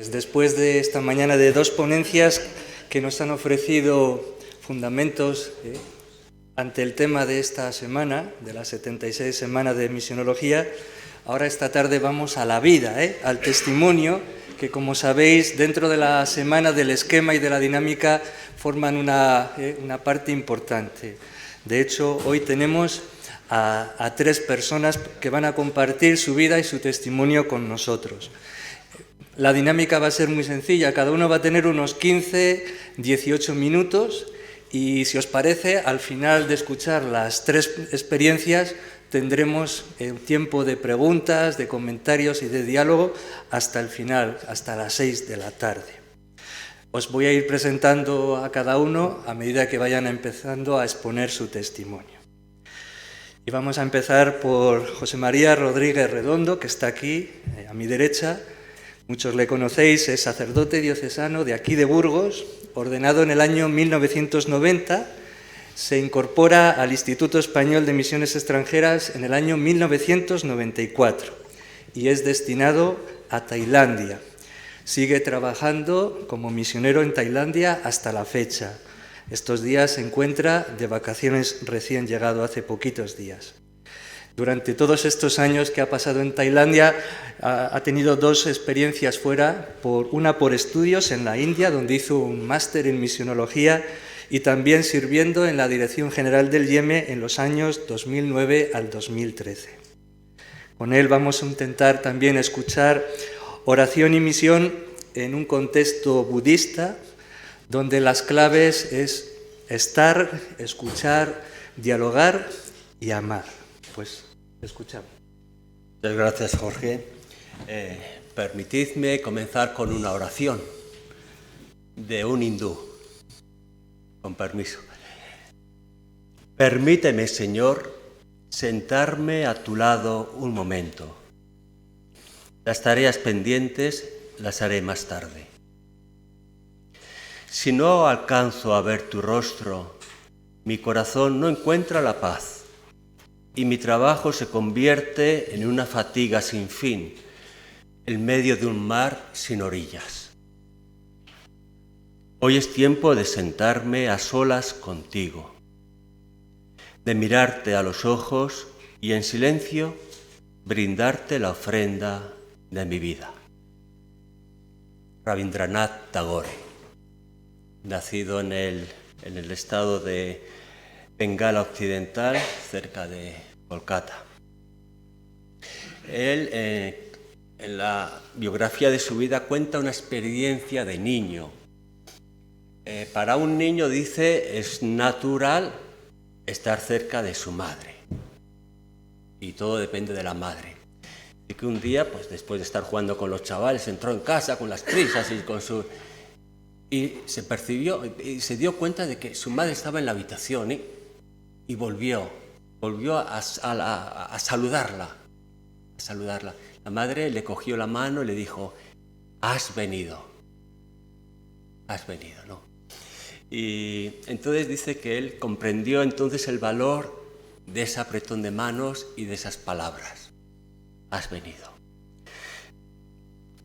Pues después de esta mañana de dos ponencias que nos han ofrecido fundamentos ante el tema de esta semana, de la 76 semana de misionología, ahora esta tarde vamos a la vida, al testimonio, que como sabéis dentro de la semana del esquema y de la dinámica forman una parte importante. De hecho, hoy tenemos a tres personas que van a compartir su vida y su testimonio con nosotros. La dinámica va a ser muy sencilla, cada uno va a tener unos 15, 18 minutos y si os parece, al final de escuchar las tres experiencias tendremos tiempo de preguntas, de comentarios y de diálogo hasta el final, hasta las 6 de la tarde. Os voy a ir presentando a cada uno a medida que vayan empezando a exponer su testimonio. Y vamos a empezar por José María Rodríguez Redondo, que está aquí, a mi derecha. Muchos le conocéis, es sacerdote diocesano de aquí de Burgos, ordenado en el año 1990, se incorpora al Instituto Español de Misiones Extranjeras en el año 1994 y es destinado a Tailandia. Sigue trabajando como misionero en Tailandia hasta la fecha. Estos días se encuentra de vacaciones recién llegado hace poquitos días. Durante todos estos años que ha pasado en Tailandia, ha tenido dos experiencias fuera, una por estudios en la India, donde hizo un máster en misionología, y también sirviendo en la Dirección General del IEME en los años 2009 al 2013. Con él vamos a intentar también escuchar oración y misión en un contexto budista, donde las claves es estar, escuchar, dialogar y amar. Pues escuchamos. Muchas gracias, Jorge. Permitidme comenzar con una oración de un hindú, con permiso. Permíteme, Señor, sentarme a tu lado un momento. Las tareas pendientes las haré más tarde. Si no alcanzo a ver tu rostro, mi corazón no encuentra la paz. Y mi trabajo se convierte en una fatiga sin fin, en medio de un mar sin orillas. Hoy es tiempo de sentarme a solas contigo, de mirarte a los ojos y en silencio brindarte la ofrenda de mi vida. Rabindranath Tagore, nacido en el estado de Bengala Occidental, cerca de Kolkata. Él, en la biografía de su vida, cuenta una experiencia de niño. Para un niño, dice, es natural estar cerca de su madre. Y todo depende de la madre. Y que un día, pues después de estar jugando con los chavales, entró en casa con las prisas y se percibió y se dio cuenta de que su madre estaba en la habitación y volvió a saludarla. La madre le cogió la mano y le dijo: has venido, ¿no? Y entonces dice que él comprendió entonces el valor de ese apretón de manos y de esas palabras. Has venido.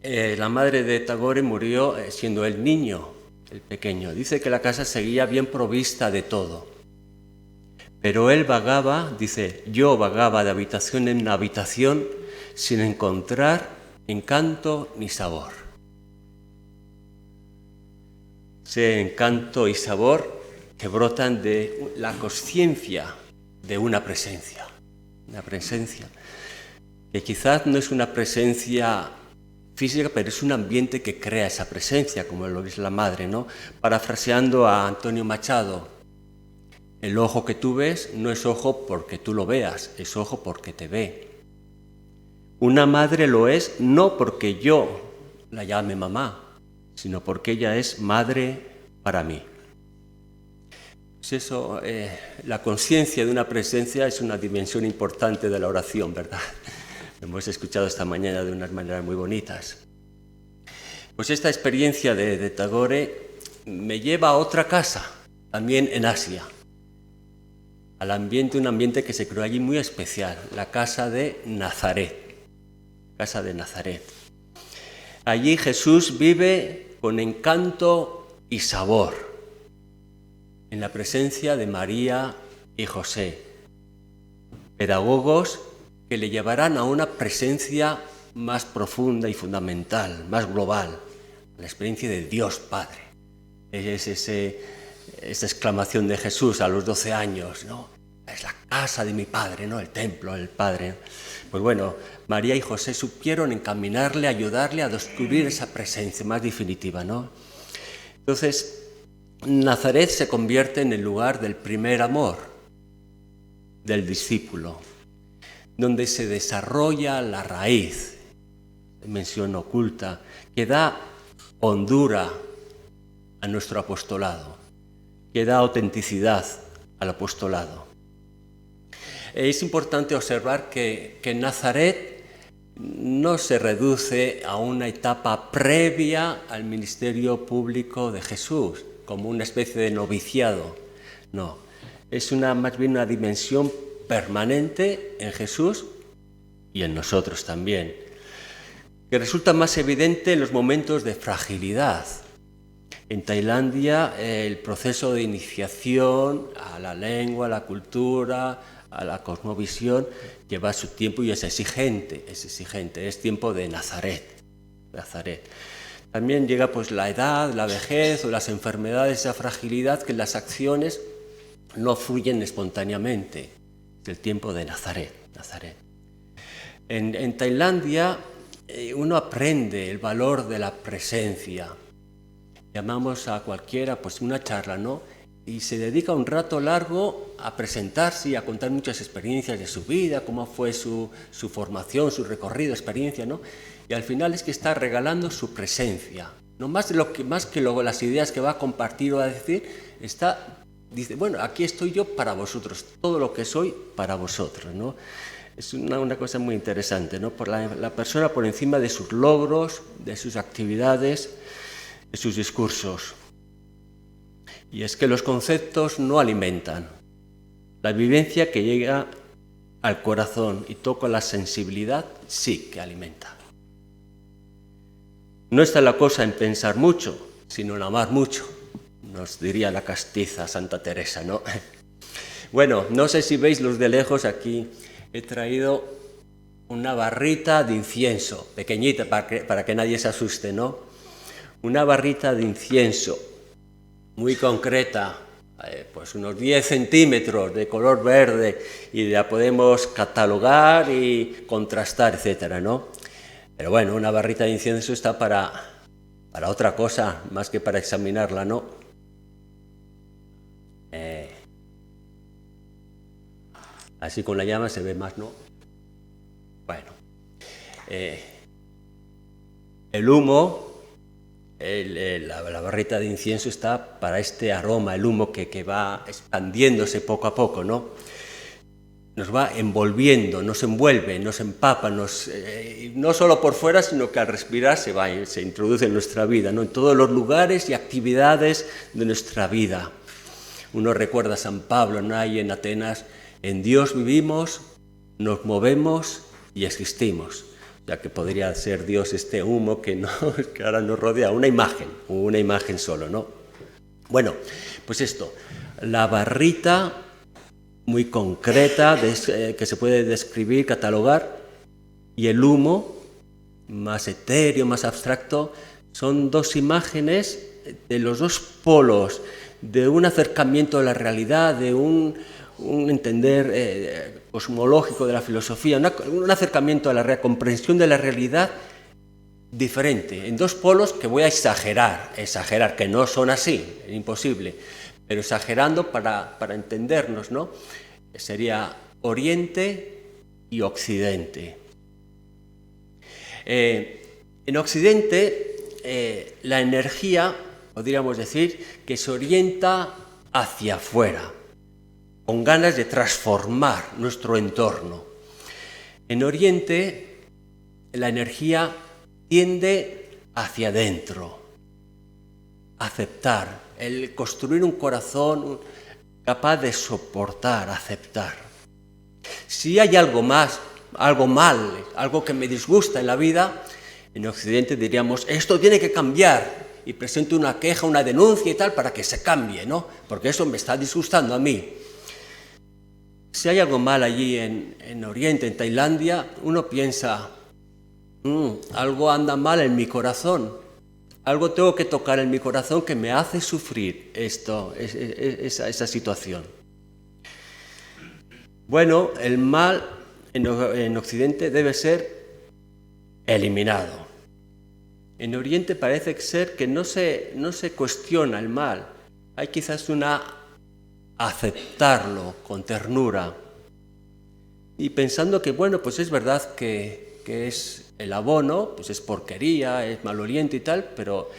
La madre de Tagore murió siendo el niño, el pequeño. Dice que la casa seguía bien provista de todo. Pero él vagaba, dice, yo vagaba de habitación en habitación sin encontrar encanto ni sabor. Ese encanto y sabor que brotan de la consciencia de una presencia que quizás no es una presencia física, pero es un ambiente que crea esa presencia, como lo es la madre, ¿no? Parafraseando a Antonio Machado, el ojo que tú ves no es ojo porque tú lo veas, es ojo porque te ve. Una madre lo es no porque yo la llame mamá, sino porque ella es madre para mí. Pues eso, la conciencia de una presencia es una dimensión importante de la oración, ¿verdad? Lo hemos escuchado esta mañana de unas maneras muy bonitas. Pues esta experiencia de Tagore me lleva a otra casa, también en Asia. Un ambiente que se creó allí muy especial, la casa de Nazaret. Allí Jesús vive con encanto y sabor, en la presencia de María y José, pedagogos que le llevarán a una presencia más profunda y fundamental, más global, la experiencia de Dios Padre. Es esa exclamación de Jesús a los 12 años, ¿no? Es la casa de mi Padre, ¿no? El templo del Padre. Pues bueno, María y José supieron encaminarle, ayudarle a descubrir esa presencia más definitiva, ¿no? Entonces, Nazaret se convierte en el lugar del primer amor del discípulo, donde se desarrolla la raíz, dimensión oculta, que da hondura a nuestro apostolado, que da autenticidad al apostolado. Es importante observar que Nazaret no se reduce a una etapa previa al ministerio público de Jesús, como una especie de noviciado. No, es más bien una dimensión permanente en Jesús y en nosotros también, que resulta más evidente en los momentos de fragilidad. En Tailandia, el proceso de iniciación a la lengua, a la cultura, a la cosmovisión, lleva su tiempo y es exigente, es tiempo de Nazaret. También llega pues la edad, la vejez o las enfermedades, esa fragilidad que las acciones no fluyen espontáneamente. Es el tiempo de Nazaret. En Tailandia uno aprende el valor de la presencia. Llamamos a cualquiera pues una charla, ¿no? Y se dedica un rato largo a presentarse y a contar muchas experiencias de su vida, cómo fue su formación, su recorrido, experiencia, ¿no? Y al final es que está regalando su presencia. No más que luego las ideas que va a compartir o a decir, dice, bueno, aquí estoy yo para vosotros, todo lo que soy para vosotros, ¿no? Es una cosa muy interesante, ¿no? Por la persona por encima de sus logros, de sus actividades, de sus discursos. Y es que los conceptos no alimentan. La vivencia que llega al corazón y toca la sensibilidad sí que alimenta. No está la cosa en pensar mucho, sino en amar mucho, nos diría la castiza Santa Teresa, ¿no? Bueno, no sé si veis los de lejos, aquí he traído una barrita de incienso, pequeñita para que nadie se asuste, ¿no? Una barrita de incienso muy concreta, pues unos 10 centímetros de color verde, y la podemos catalogar y contrastar, etcétera, ¿no? Pero bueno, una barrita de incienso está para otra cosa, más que para examinarla, ¿no? Así con la llama se ve más, ¿no? Bueno, el humo, la barrita de incienso está para este aroma, el humo que va expandiéndose poco a poco, ¿no? Nos va envolviendo, nos envuelve, nos empapa, no solo por fuera, sino que al respirar se introduce en nuestra vida, ¿no? En todos los lugares y actividades de nuestra vida. Uno recuerda a San Pablo, ¿no? Ahí en Atenas, en Dios vivimos, nos movemos y existimos. Ya que podría ser Dios este humo que ahora nos rodea, una imagen solo, ¿no? Bueno, pues esto, la barrita muy concreta que se puede describir, catalogar, y el humo más etéreo, más abstracto, son dos imágenes de los dos polos, de un acercamiento a la realidad, de un entender cosmológico de la filosofía, un acercamiento a la comprensión de la realidad diferente, en dos polos que voy a exagerar, que no son así, es imposible, pero exagerando para entendernos, ¿no? Sería Oriente y Occidente. En Occidente, la energía, podríamos decir, que se orienta hacia afuera, con ganas de transformar nuestro entorno. En Oriente, la energía tiende hacia adentro, aceptar, el construir un corazón capaz de soportar, aceptar. Si hay algo mal, algo que me disgusta en la vida, En Occidente diríamos, esto tiene que cambiar, y presento una queja, una denuncia y tal para que se cambie, ¿no? Porque eso me está disgustando a mí. Si hay algo mal allí en Oriente, en Tailandia, uno piensa, algo anda mal en mi corazón, algo tengo que tocar en mi corazón que me hace sufrir esa situación. Bueno, el mal en Occidente debe ser eliminado. En Oriente parece ser que no se cuestiona el mal, hay quizás aceptarlo con ternura y pensando que, bueno, pues es verdad que es el abono, pues es porquería, es maloliente y tal, pero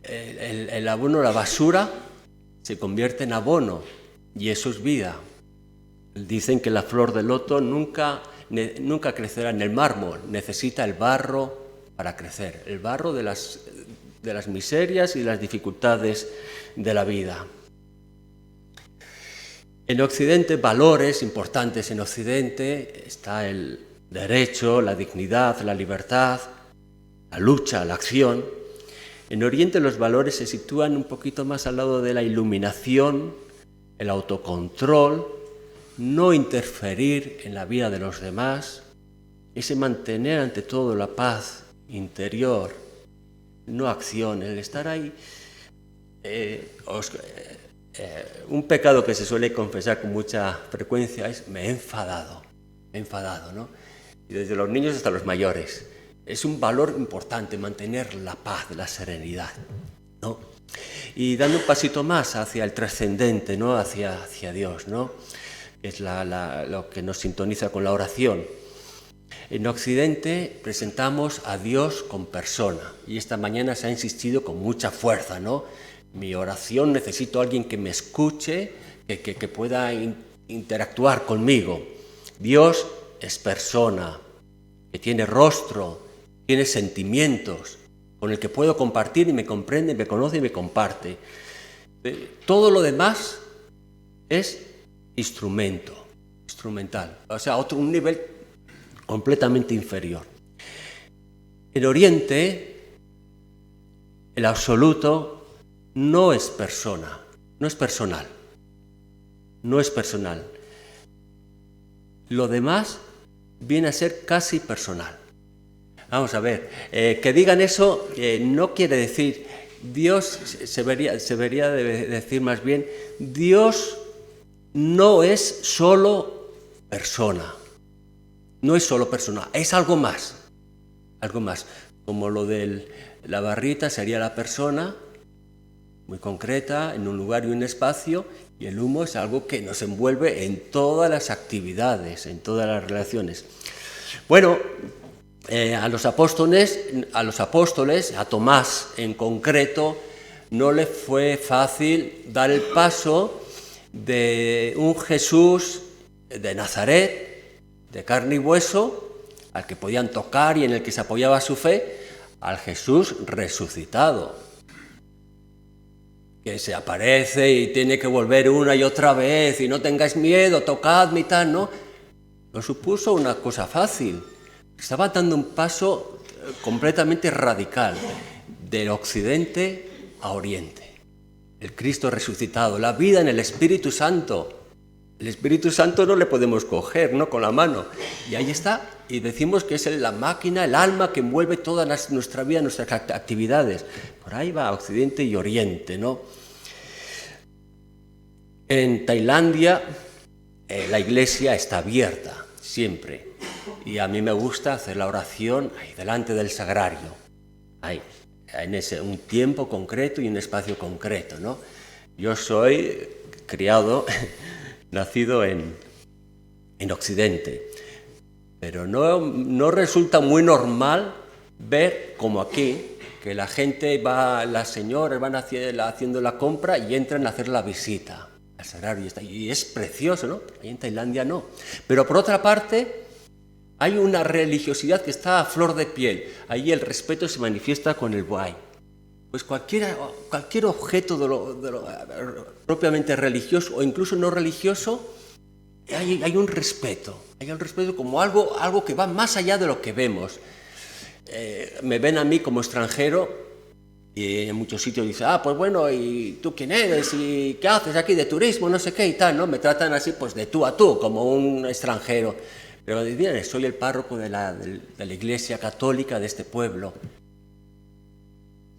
el abono, la basura, se convierte en abono y eso es vida. Dicen que la flor de loto nunca crecerá en el mármol, necesita el barro para crecer, el barro de las miserias y las dificultades de la vida. En Occidente, valores importantes en Occidente, está el derecho, la dignidad, la libertad, la lucha, la acción. En Oriente los valores se sitúan un poquito más al lado de la iluminación, el autocontrol, no interferir en la vida de los demás, ese mantener ante todo la paz interior, no acción, el estar ahí. Un pecado que se suele confesar con mucha frecuencia es me he enfadado, ¿no? Y desde los niños hasta los mayores. Es un valor importante mantener la paz, la serenidad, ¿no? Y dando un pasito más hacia el trascendente, ¿no? Hacia Dios, ¿no? Es lo que nos sintoniza con la oración. En Occidente presentamos a Dios con persona y esta mañana se ha insistido con mucha fuerza, ¿no? Mi oración necesito a alguien que me escuche, que pueda interactuar conmigo. Dios es persona, que tiene rostro, tiene sentimientos, con el que puedo compartir y me comprende, me conoce y me comparte. Todo lo demás es instrumental, o sea, un nivel completamente inferior. En Oriente, el absoluto no es persona, no es personal. Lo demás viene a ser casi personal. Vamos a ver, que digan eso no quiere decir, Dios se debería de decir más bien, Dios no es solo persona, es algo más, como lo de la barrita sería la persona, muy concreta, en un lugar y un espacio, y el humo es algo que nos envuelve en todas las actividades, en todas las relaciones. Bueno, a los apóstoles, a Tomás en concreto, no le fue fácil dar el paso de un Jesús de Nazaret, de carne y hueso, al que podían tocar y en el que se apoyaba su fe, al Jesús resucitado, que se aparece y tiene que volver una y otra vez, y no tengáis miedo, tocadme y tal, ¿no? No supuso una cosa fácil. Estaba dando un paso completamente radical, del occidente a oriente. El Cristo resucitado, la vida en el Espíritu Santo. El Espíritu Santo no le podemos coger, ¿no? Con la mano. Y ahí está. Y decimos que es la máquina, el alma que envuelve toda nuestra vida, nuestras actividades. Por ahí va Occidente y Oriente, ¿no? En Tailandia la iglesia está abierta, siempre. Y a mí me gusta hacer la oración ahí delante del sagrario. Ahí, en un tiempo concreto y un espacio concreto, ¿no? Yo soy criado, nacido en Occidente. Pero no resulta muy normal ver como aquí, que la gente va, las señoras van haciendo la compra y entran a hacer la visita al sagrario. Y es precioso, ¿no? Ahí en Tailandia no. Pero por otra parte, hay una religiosidad que está a flor de piel. Ahí el respeto se manifiesta con el buay. Pues cualquier objeto de lo propiamente religioso o incluso no religioso, hay un respeto como algo que va más allá de lo que vemos. me ven a mí como extranjero y en muchos sitios dicen, pues bueno, ¿y tú quién eres? ¿Y qué haces aquí de turismo? No sé qué y tal, ¿no? Me tratan así pues de tú a tú, como un extranjero. Pero miren, soy el párroco de la Iglesia Católica de este pueblo.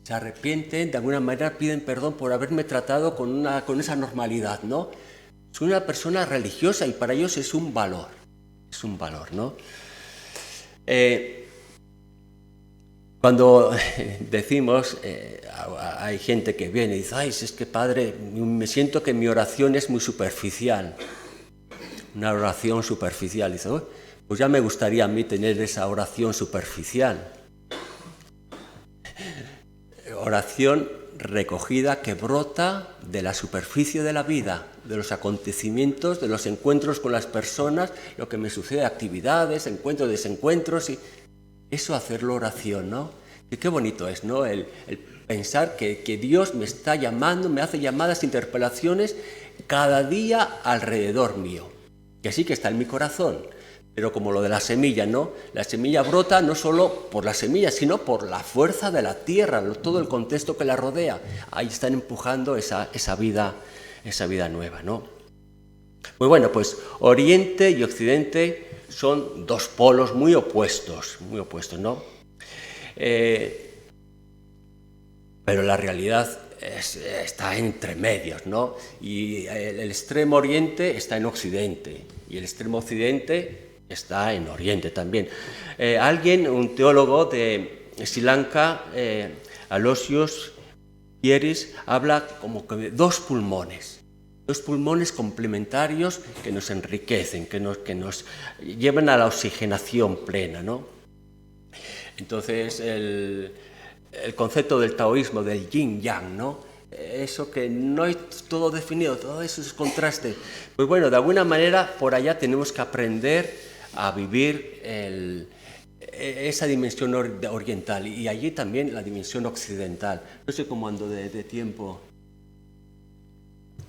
Se arrepienten, de alguna manera piden perdón por haberme tratado con esa normalidad, ¿no? Soy una persona religiosa y para ellos es un valor, ¿no? Cuando decimos, hay gente que viene y dice, ay, es que padre, me siento que mi oración es muy superficial, una oración superficial. Y dice, pues ya me gustaría a mí tener esa oración superficial. Oración recogida que brota de la superficie de la vida, de los acontecimientos, de los encuentros con las personas, lo que me sucede, actividades, encuentros, desencuentros, y eso hacerlo oración, ¿no? Y qué bonito es, ¿no? El pensar que Dios me está llamando, me hace llamadas, interpelaciones cada día alrededor mío, que sí que está en mi corazón. Pero como lo de la semilla, ¿no? La semilla brota no solo por la semilla, sino por la fuerza de la tierra, todo el contexto que la rodea. Ahí están empujando esa vida nueva, ¿no? Pues bueno, pues Oriente y Occidente son dos polos muy opuestos, ¿no? Pero la realidad está entre medios, ¿no? Y el extremo Oriente está en Occidente y el extremo Occidente está en Oriente también. Un teólogo de Sri Lanka, Aloysius Pieris, habla como que de dos pulmones complementarios que nos enriquecen, que nos llevan a la oxigenación plena, ¿no? Entonces, el concepto del taoísmo, del yin-yang, ¿no? Eso que no es todo definido, todo eso es contraste. Pues bueno, de alguna manera por allá tenemos que aprender a vivir esa dimensión oriental y allí también la dimensión occidental. No sé cómo ando de tiempo.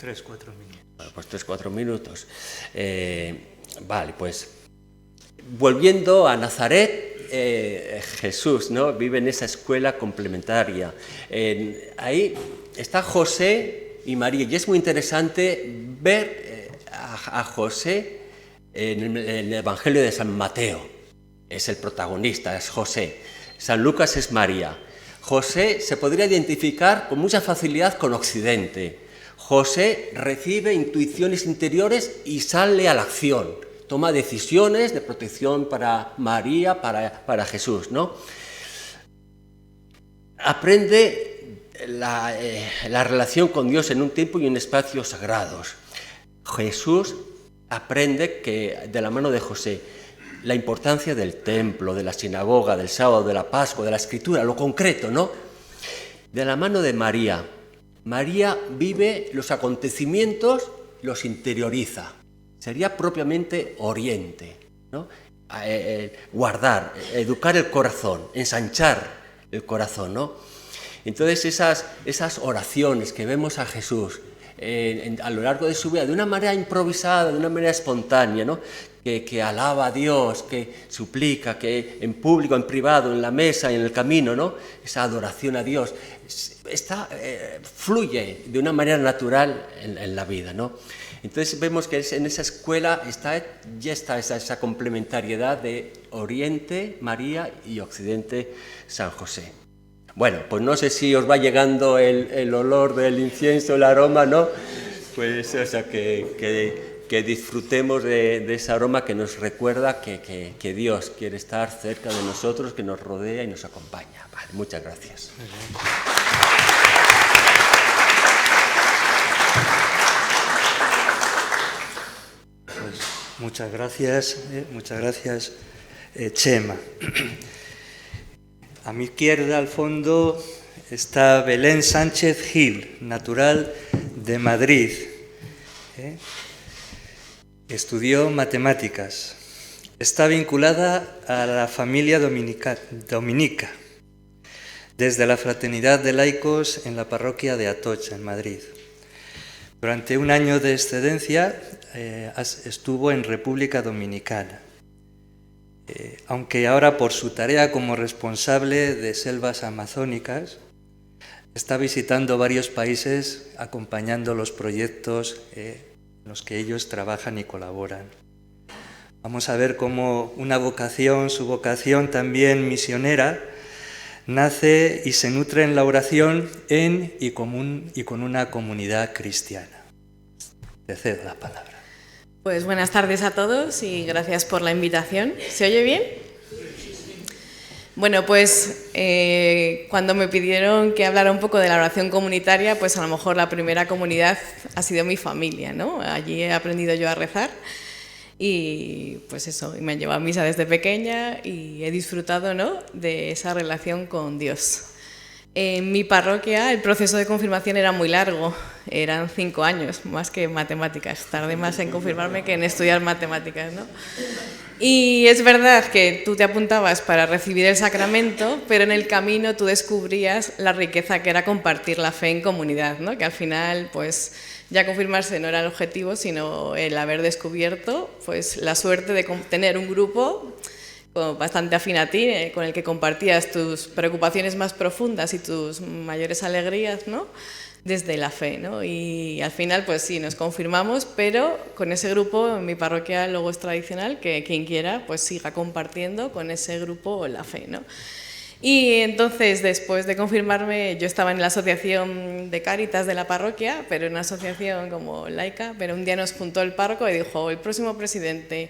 3-4 minutos. Bueno, pues 3-4 minutos. Vale, pues volviendo a Nazaret, Jesús, ¿no? Vive en esa escuela complementaria. Ahí está José y María y es muy interesante ver a José en el Evangelio de San Mateo. Es el protagonista, es José. San Lucas es María. José se podría identificar con mucha facilidad con Occidente. José recibe intuiciones interiores y sale a la acción. Toma decisiones de protección para María, para Jesús, ¿no? Aprende la relación con Dios en un tiempo y en espacios sagrados. Jesús aprende que de la mano de José la importancia del templo, de la sinagoga, del sábado, de la Pascua, de la escritura, lo concreto, ¿no? De la mano de María. María vive los acontecimientos, los interioriza. Sería propiamente Oriente, ¿no? Guardar, educar el corazón, ensanchar el corazón, ¿no? Entonces esas oraciones que vemos a Jesús a lo largo de su vida, de una manera improvisada, de una manera espontánea, ¿no? Que alaba a Dios, que suplica, que en público, en privado, en la mesa, en el camino, ¿no? Esa adoración a Dios fluye de una manera natural en la vida, ¿no? Entonces vemos que en esa escuela ya está esa complementariedad de Oriente, María, y Occidente, San José. Bueno, pues no sé si os va llegando el olor del incienso, el aroma, ¿no? Pues, o sea, que disfrutemos de ese aroma que nos recuerda que Dios quiere estar cerca de nosotros, que nos rodea y nos acompaña. Vale, muchas gracias. Pues muchas gracias, Chema. A mi izquierda, al fondo, está Belén Sánchez Gil, natural de Madrid. Estudió matemáticas. Está vinculada a la familia dominica, desde la Fraternidad de Laicos en la parroquia de Atocha, en Madrid. Durante un año de excedencia estuvo en República Dominicana. aunque ahora por su tarea como responsable de selvas amazónicas, está visitando varios países acompañando los proyectos en los que ellos trabajan y colaboran. Vamos a ver cómo una vocación, su vocación también misionera, nace y se nutre en la oración en y con una comunidad cristiana. Te cedo la palabra. Pues buenas tardes a todos y gracias por la invitación. ¿Se oye bien? Bueno, pues cuando me pidieron que hablara un poco de la oración comunitaria, pues a lo mejor la primera comunidad ha sido mi familia, ¿no? Allí he aprendido yo a rezar y pues eso, me han llevado a misa desde pequeña y he disfrutado, ¿no?, de esa relación con Dios. En mi parroquia el proceso de confirmación era muy largo, eran 5 años, más que matemáticas. Tardé más en confirmarme que en estudiar matemáticas, ¿no? Y es verdad que tú te apuntabas para recibir el sacramento, pero en el camino tú descubrías la riqueza que era compartir la fe en comunidad, ¿no? Que al final, pues, ya confirmarse no era el objetivo, sino el haber descubierto, pues, la suerte de tener un grupo bastante afín a ti, con el que compartías tus preocupaciones más profundas y tus mayores alegrías, ¿no?, desde la fe, ¿no? Y al final, pues sí, nos confirmamos, pero con ese grupo, en mi parroquia luego es tradicional que quien quiera, pues siga compartiendo con ese grupo la fe, ¿no? Y entonces, después de confirmarme, yo estaba en la asociación de Cáritas de la parroquia, pero en una asociación como laica, pero un día nos juntó el párroco y dijo, el próximo presidente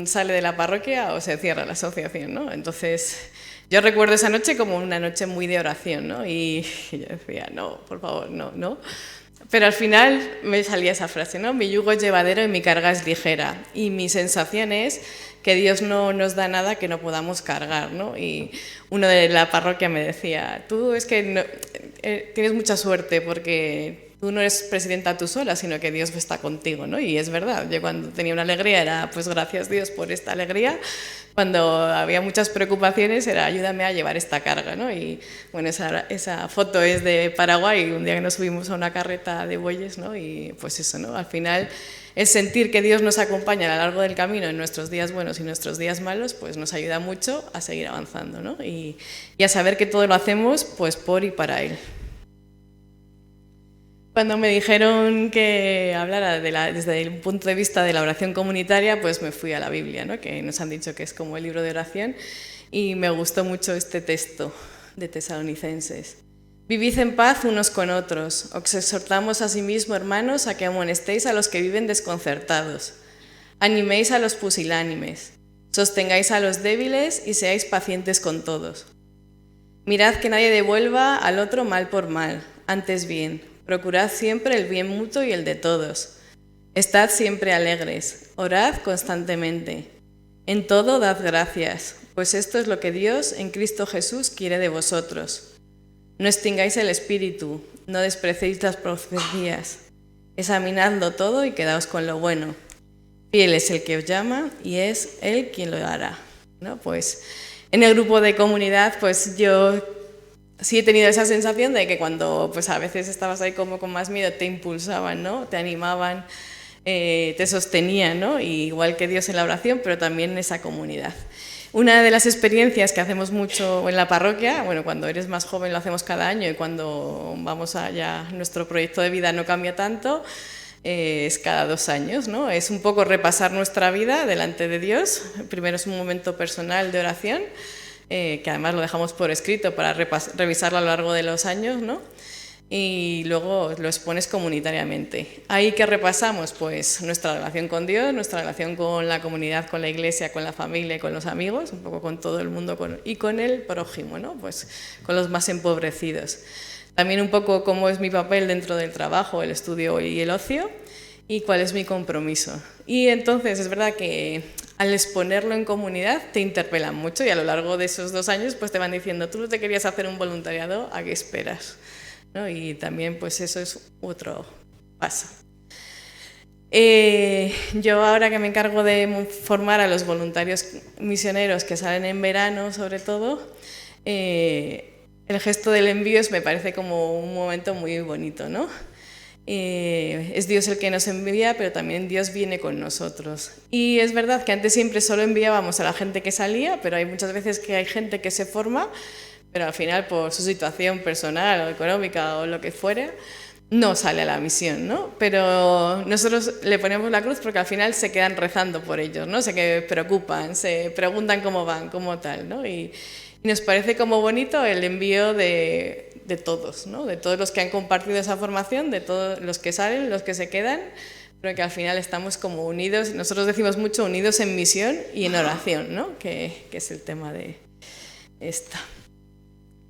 sale de la parroquia o se cierra la asociación, ¿no? Entonces, yo recuerdo esa noche como una noche muy de oración, ¿no? Y yo decía, no, por favor, no, no. Pero al final me salía esa frase, ¿no? Mi yugo es llevadero y mi carga es ligera. Y mi sensación es que Dios no nos da nada que no podamos cargar, ¿no? Y uno de la parroquia me decía, tú es que no, tienes mucha suerte porque tú no eres presidenta tú sola, sino que Dios está contigo, ¿no? Y es verdad, yo cuando tenía una alegría era, pues gracias Dios por esta alegría. Cuando había muchas preocupaciones era ayúdame a llevar esta carga, ¿no? Y bueno, esa foto es de Paraguay, un día que nos subimos a una carreta de bueyes, ¿no? Y pues eso, ¿no? Al final es sentir que Dios nos acompaña a lo largo del camino en nuestros días buenos y nuestros días malos, pues nos ayuda mucho a seguir avanzando, ¿no? Y a saber que todo lo hacemos pues por y para Él. Cuando me dijeron que hablara desde el punto de vista de la oración comunitaria, pues me fui a la Biblia, ¿no?, que nos han dicho que es como el libro de oración, y me gustó mucho este texto de Tesalonicenses. Vivid en paz unos con otros. Os exhortamos asimismo, hermanos, a que amonestéis a los que viven desconcertados. Animéis a los pusilánimes. Sostengáis a los débiles y seáis pacientes con todos. Mirad que nadie devuelva al otro mal por mal, antes bien. Procurad siempre el bien mutuo y el de todos. Estad siempre alegres, orad constantemente. En todo dad gracias, pues esto es lo que Dios en Cristo Jesús quiere de vosotros. No extingáis el espíritu, no despreciéis las profecías. Examinadlo todo y quedaos con lo bueno. Fiel es el que os llama y es Él quien lo hará, ¿no? Pues en el grupo de comunidad, pues yo sí he tenido esa sensación de que cuando pues a veces estabas ahí como con más miedo te impulsaban, ¿no?, te animaban, te sostenían, ¿no?, y igual que Dios en la oración, pero también en esa comunidad. Una de las experiencias que hacemos mucho en la parroquia, bueno, cuando eres más joven lo hacemos cada año y cuando vamos allá nuestro proyecto de vida no cambia tanto, es cada 2 años, ¿no? Es un poco repasar nuestra vida delante de Dios. Primero es un momento personal de oración, que además lo dejamos por escrito para revisarlo a lo largo de los años, ¿no? Y luego lo expones comunitariamente. ¿Ahí qué repasamos? Pues nuestra relación con Dios, nuestra relación con la comunidad, con la iglesia, con la familia y con los amigos, un poco con todo el mundo y con el prójimo, ¿no? Pues con los más empobrecidos. También un poco cómo es mi papel dentro del trabajo, el estudio y el ocio, y cuál es mi compromiso. Y entonces es verdad que al exponerlo en comunidad te interpelan mucho y a lo largo de esos 2 años pues te van diciendo, tú no te querías hacer un voluntariado, ¿a qué esperas?, ¿no? Y también pues eso es otro paso. Yo ahora que me encargo de formar a los voluntarios misioneros que salen en verano sobre todo, el gesto del envío me parece como un momento muy bonito, ¿no? Es Dios el que nos envía, pero también Dios viene con nosotros. Y es verdad que antes siempre solo enviábamos a la gente que salía, pero hay muchas veces que hay gente que se forma, pero al final por su situación personal o económica o lo que fuera, no sale a la misión, ¿no? Pero nosotros le ponemos la cruz porque al final se quedan rezando por ellos, ¿no? Se preocupan, se preguntan cómo van, cómo tal, ¿no? Y nos parece como bonito el envío de todos, ¿no? De todos los que han compartido esa formación, de todos los que salen, los que se quedan, pero que al final estamos como unidos, nosotros decimos mucho unidos en misión y en oración, ¿no? Que es el tema de esta.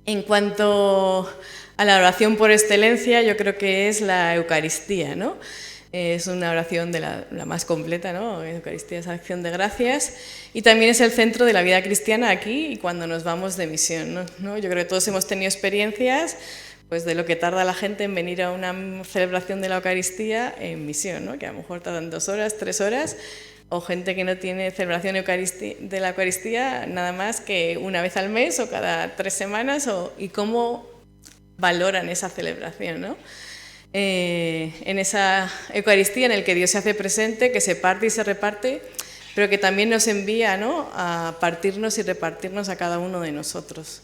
En cuanto a la oración por excelencia, yo creo que es la Eucaristía, ¿no? Es una oración de la más completa, ¿no? La Eucaristía es acción de gracias y también es el centro de la vida cristiana aquí y cuando nos vamos de misión, ¿no? Yo creo que todos hemos tenido experiencias pues, de lo que tarda la gente en venir a una celebración de la Eucaristía en misión, ¿no? Que a lo mejor tardan 2 horas, 3 horas, o gente que no tiene celebración de la Eucaristía nada más que una vez al mes o cada 3 semanas, y cómo valoran esa celebración, ¿no? En esa Eucaristía en el que Dios se hace presente, que se parte y se reparte, pero que también nos envía, ¿no? A partirnos y repartirnos a cada uno de nosotros.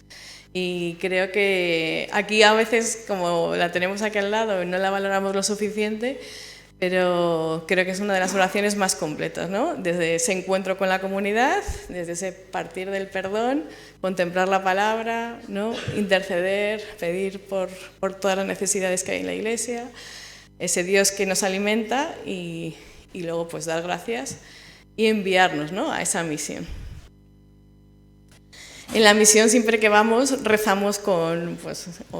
Y creo que aquí a veces, como la tenemos aquí al lado, no la valoramos lo suficiente, pero creo que es una de las oraciones más completas, ¿no? Desde ese encuentro con la comunidad, desde ese partir del perdón, contemplar la palabra, ¿no? Interceder, pedir por todas las necesidades que hay en la Iglesia, ese Dios que nos alimenta y luego pues dar gracias y enviarnos, ¿no? A esa misión. En la misión siempre que vamos rezamos con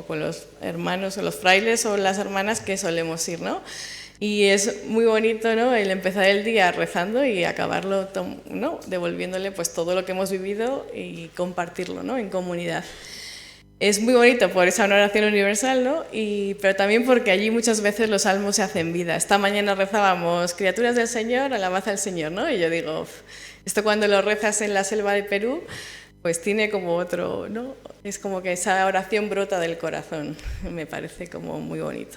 los hermanos o los frailes o las hermanas que solemos ir, ¿no? Y es muy bonito, ¿no? El empezar el día rezando y acabarlo, ¿no? Devolviéndole pues todo lo que hemos vivido y compartirlo, ¿no? En comunidad. Es muy bonito por esa oración universal, ¿no? Pero también porque allí muchas veces los salmos se hacen vida. Esta mañana rezábamos criaturas del Señor, alabad al Señor, ¿no? Y yo digo, esto cuando lo rezas en la selva de Perú, pues tiene como otro, ¿no? Es como que esa oración brota del corazón. Me parece como muy bonito.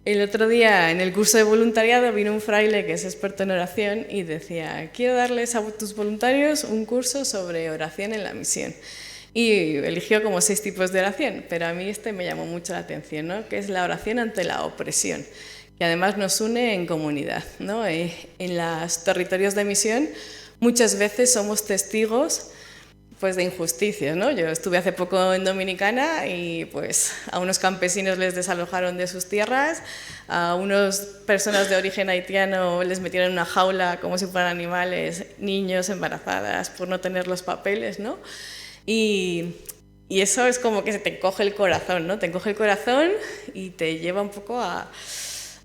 El otro día en el curso de voluntariado vino un fraile que es experto en oración y decía, quiero darles a tus voluntarios un curso sobre oración en la misión. Y eligió como 6 tipos de oración, pero a mí me llamó mucho la atención, ¿no? Que es la oración ante la opresión, que además nos une en comunidad, ¿no? En los territorios de misión muchas veces somos testigos pues de injusticias, ¿no? Yo estuve hace poco en Dominicana y pues a unos campesinos les desalojaron de sus tierras, a unas personas de origen haitiano les metieron en una jaula como si fueran animales, niños, embarazadas, por no tener los papeles, ¿no? Y eso es como que se te encoge el corazón, ¿no? Te encoge el corazón y te lleva un poco a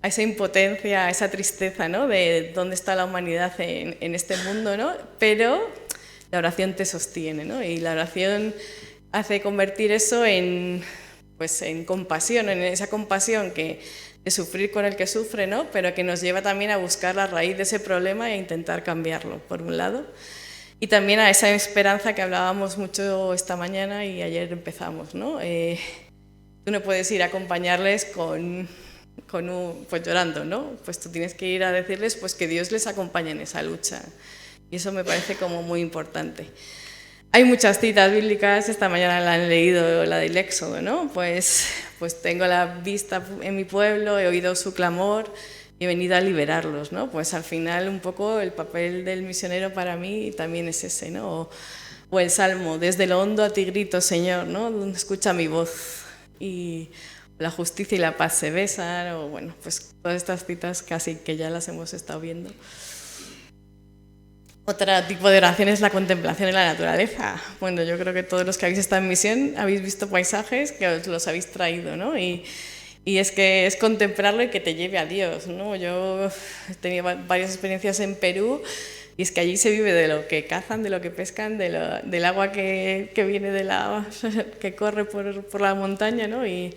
esa impotencia, a esa tristeza, ¿no? De dónde está la humanidad en este mundo, ¿no? Pero la oración te sostiene, ¿no? Y la oración hace convertir eso en compasión, en esa compasión de sufrir con el que sufre, ¿no? Pero que nos lleva también a buscar la raíz de ese problema e intentar cambiarlo, por un lado. Y también a esa esperanza que hablábamos mucho esta mañana y ayer empezamos, ¿no? Tú no puedes ir a acompañarles pues llorando, ¿no? Pues tú tienes que ir a decirles pues que Dios les acompañe en esa lucha. Y eso me parece como muy importante. Hay muchas citas bíblicas, esta mañana la han leído, la del Éxodo, ¿no? Pues tengo la vista en mi pueblo, he oído su clamor y he venido a liberarlos, ¿no? Pues al final un poco el papel del misionero para mí también es ese, ¿no? O el Salmo, desde lo hondo a ti grito, Señor, ¿no? Escucha mi voz. Y la justicia y la paz se besan, o bueno, pues todas estas citas casi que ya las hemos estado viendo. Otro tipo de oración es la contemplación en la naturaleza. Bueno, yo creo que todos los que habéis estado en misión habéis visto paisajes que os los habéis traído, ¿no? Y es que es contemplarlo y que te lleve a Dios, ¿no? Yo he tenido varias experiencias en Perú y es que allí se vive de lo que cazan, de lo que pescan, del agua que viene que corre por la montaña, ¿no? Y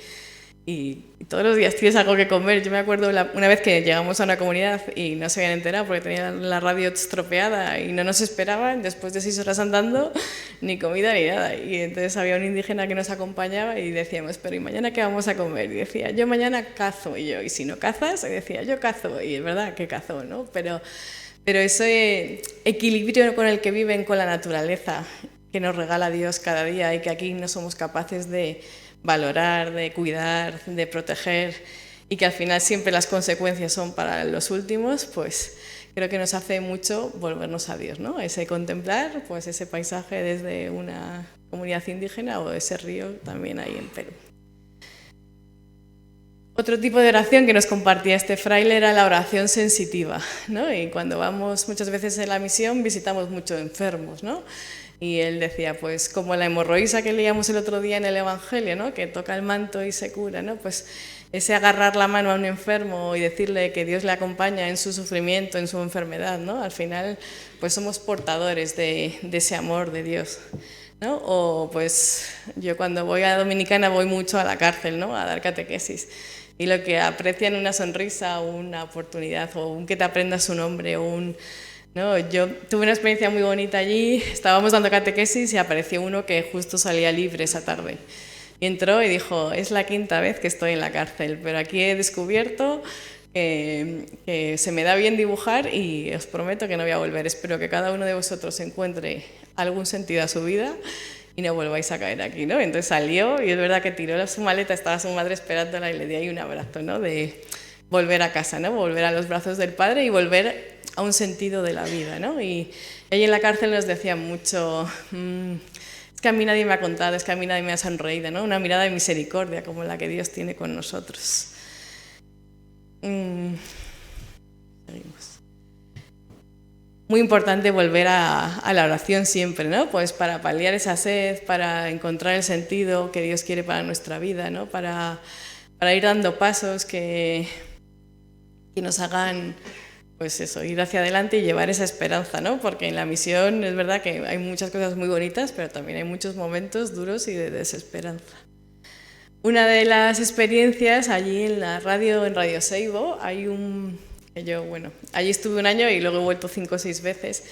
y todos los días tienes algo que comer. Yo me acuerdo una vez que llegamos a una comunidad y no se habían enterado porque tenían la radio estropeada y no nos esperaban, después de 6 horas andando, ni comida ni nada. Y entonces había un indígena que nos acompañaba y decíamos, pero ¿y mañana qué vamos a comer? Y decía, yo mañana cazo. Y yo, ¿y si no cazas? Y decía, yo cazo. Y es verdad que cazo, ¿no? Pero ese equilibrio con el que viven con la naturaleza que nos regala Dios cada día y que aquí no somos capaces de valorar, de cuidar, de proteger, y que al final siempre las consecuencias son para los últimos, pues creo que nos hace mucho volvernos a Dios, ¿no? Ese contemplar pues ese paisaje desde una comunidad indígena o ese río también ahí en Perú. Otro tipo de oración que nos compartía este fraile era la oración sensitiva, ¿no? Y cuando vamos muchas veces en la misión visitamos muchos enfermos, ¿no? Y él decía, pues como la hemorroísa que leíamos el otro día en el Evangelio, ¿no? Que toca el manto y se cura, ¿no? Pues ese agarrar la mano a un enfermo y decirle que Dios le acompaña en su sufrimiento, en su enfermedad, ¿no? Al final, pues somos portadores de ese amor de Dios, ¿no? O pues yo cuando voy a Dominicana voy mucho a la cárcel, ¿no? A dar catequesis. Y lo que aprecian una sonrisa o una oportunidad o un que te aprendas su nombre o un... No, yo tuve una experiencia muy bonita allí, estábamos dando catequesis y apareció uno que justo salía libre esa tarde. Y entró y dijo, es la 5ª vez que estoy en la cárcel, pero aquí he descubierto que se me da bien dibujar y os prometo que no voy a volver. Espero que cada uno de vosotros encuentre algún sentido a su vida y no volváis a caer aquí, ¿no? Entonces salió y es verdad que tiró su maleta, estaba su madre esperándola y le di ahí un abrazo, ¿no? De volver a casa, ¿no? Volver a los brazos del Padre y volver a un sentido de la vida, ¿no? Y ahí en la cárcel nos decían mucho, es que a mí nadie me ha contado, es que a mí nadie me ha sonreído, ¿no? Una mirada de misericordia como la que Dios tiene con nosotros. Seguimos. Muy importante volver a la oración siempre, ¿no? Pues para paliar esa sed, para encontrar el sentido que Dios quiere para nuestra vida, ¿no? Para ir dando pasos que nos hagan, pues eso, ir hacia adelante y llevar esa esperanza, ¿no? Porque en la misión es verdad que hay muchas cosas muy bonitas, pero también hay muchos momentos duros y de desesperanza. Una de las experiencias allí en la radio, en Radio Seibo, hay allí estuve un año y luego he vuelto 5 o 6 veces.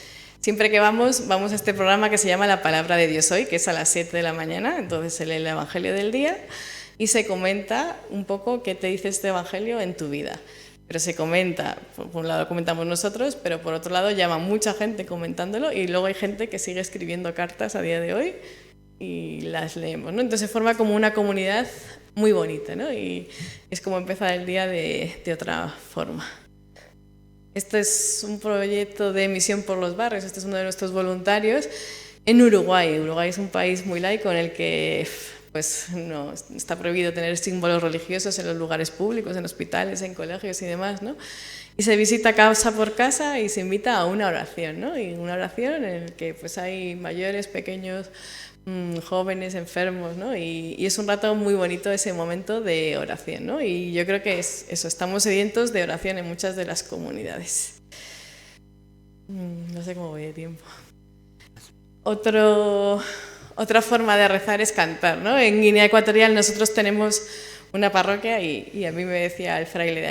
Siempre que vamos a este programa que se llama La Palabra de Dios Hoy, que es a las 7 de la mañana, entonces se lee el Evangelio del día y se comenta un poco qué te dice este Evangelio en tu vida. Pero se comenta, por un lado lo comentamos nosotros, pero por otro lado llama mucha gente comentándolo y luego hay gente que sigue escribiendo cartas a día de hoy y las leemos, ¿no? Entonces se forma como una comunidad muy bonita, ¿no? Y es como empezar el día de otra forma. Este es un proyecto de Misión por los Barrios, este es uno de nuestros voluntarios en Uruguay. Uruguay es un país muy laico en el que pues no está prohibido tener símbolos religiosos en los lugares públicos, en hospitales, en colegios y demás, ¿no? Y se visita casa por casa y se invita a una oración, ¿no? Y una oración en la que pues hay mayores, pequeños, jóvenes, enfermos, ¿no? Y es un rato muy bonito ese momento de oración, ¿no? Y yo creo que es eso, estamos sedientos de oración en muchas de las comunidades. No sé cómo voy de tiempo. Otra forma de rezar es cantar, ¿no? En Guinea Ecuatorial nosotros tenemos una parroquia y a mí me decía el fraile de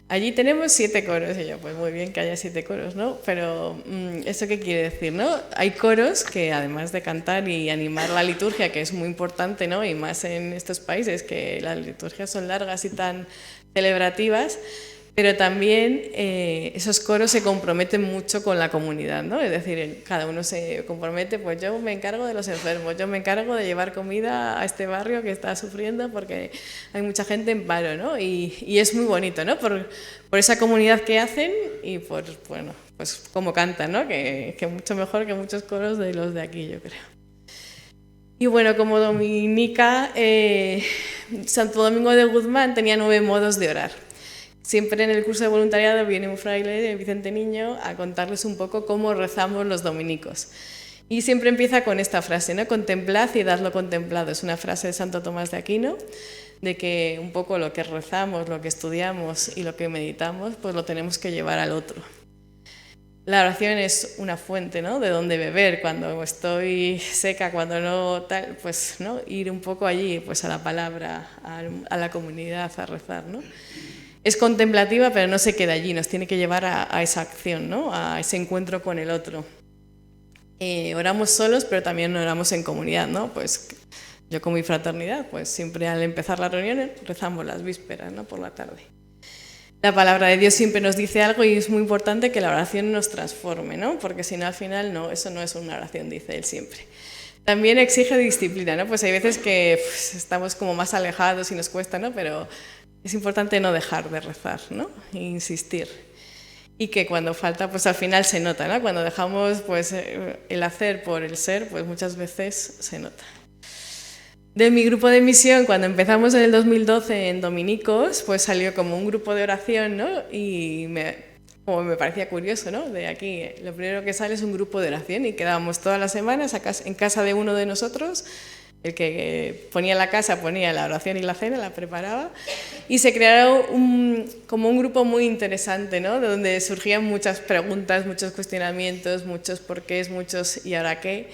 allí tenemos 7 coros, y yo, pues muy bien que haya 7 coros, ¿no? Pero ¿eso qué quiere decir, no? Hay coros que además de cantar y animar la liturgia, que es muy importante, ¿no? Y más en estos países que las liturgias son largas y tan celebrativas, pero también esos coros se comprometen mucho con la comunidad, ¿no? Es decir, cada uno se compromete, pues yo me encargo de los enfermos, yo me encargo de llevar comida a este barrio que está sufriendo porque hay mucha gente en paro, ¿no? Y es muy bonito, ¿no? Por esa comunidad que hacen y por, bueno, pues cómo cantan, ¿no? Que mucho mejor que muchos coros de los de aquí, yo creo. Y bueno, como dominica, Santo Domingo de Guzmán tenía 9 modos de orar. Siempre en el curso de voluntariado viene un fraile, Vicente Niño, a contarles un poco cómo rezamos los dominicos. Y siempre empieza con esta frase, ¿no? Contemplad y dadlo contemplado. Es una frase de Santo Tomás de Aquino, de que un poco lo que rezamos, lo que estudiamos y lo que meditamos, pues lo tenemos que llevar al otro. la oración es una fuente, ¿no?, de donde beber cuando estoy seca, cuando no tal, pues, ¿no?, ir un poco allí, pues, a la palabra, a la comunidad, a rezar, ¿no? Es contemplativa, pero no se queda allí, nos tiene que llevar a esa acción, ¿no?, a ese encuentro con el otro. Oramos solos, pero también oramos en comunidad, ¿no? Pues yo con mi fraternidad, pues siempre al empezar la reunión rezamos las vísperas, ¿no?, por la tarde. La palabra de Dios siempre nos dice algo y es muy importante que la oración nos transforme, ¿no? Porque si no, al final, no, eso no es una oración, dice él siempre. También exige disciplina, ¿no? Pues hay veces que estamos como más alejados y nos cuesta, ¿no? Pero es importante no dejar de rezar, ¿no? E insistir. Y que cuando falta, pues al final se nota, ¿no? Cuando dejamos pues, el hacer por el ser, pues muchas veces se nota. De mi grupo de misión, cuando empezamos en el 2012 en Dominicos, pues salió como un grupo de oración, ¿no? Y como me parecía curioso, ¿no? De aquí, lo primero que sale es un grupo de oración y quedábamos todas las semanas en casa de uno de nosotros. El que ponía la casa ponía la oración y la cena, la preparaba, y se crearon como un grupo muy interesante, ¿no? De donde surgían muchas preguntas, muchos cuestionamientos, muchos porqués, muchos ¿y ahora qué?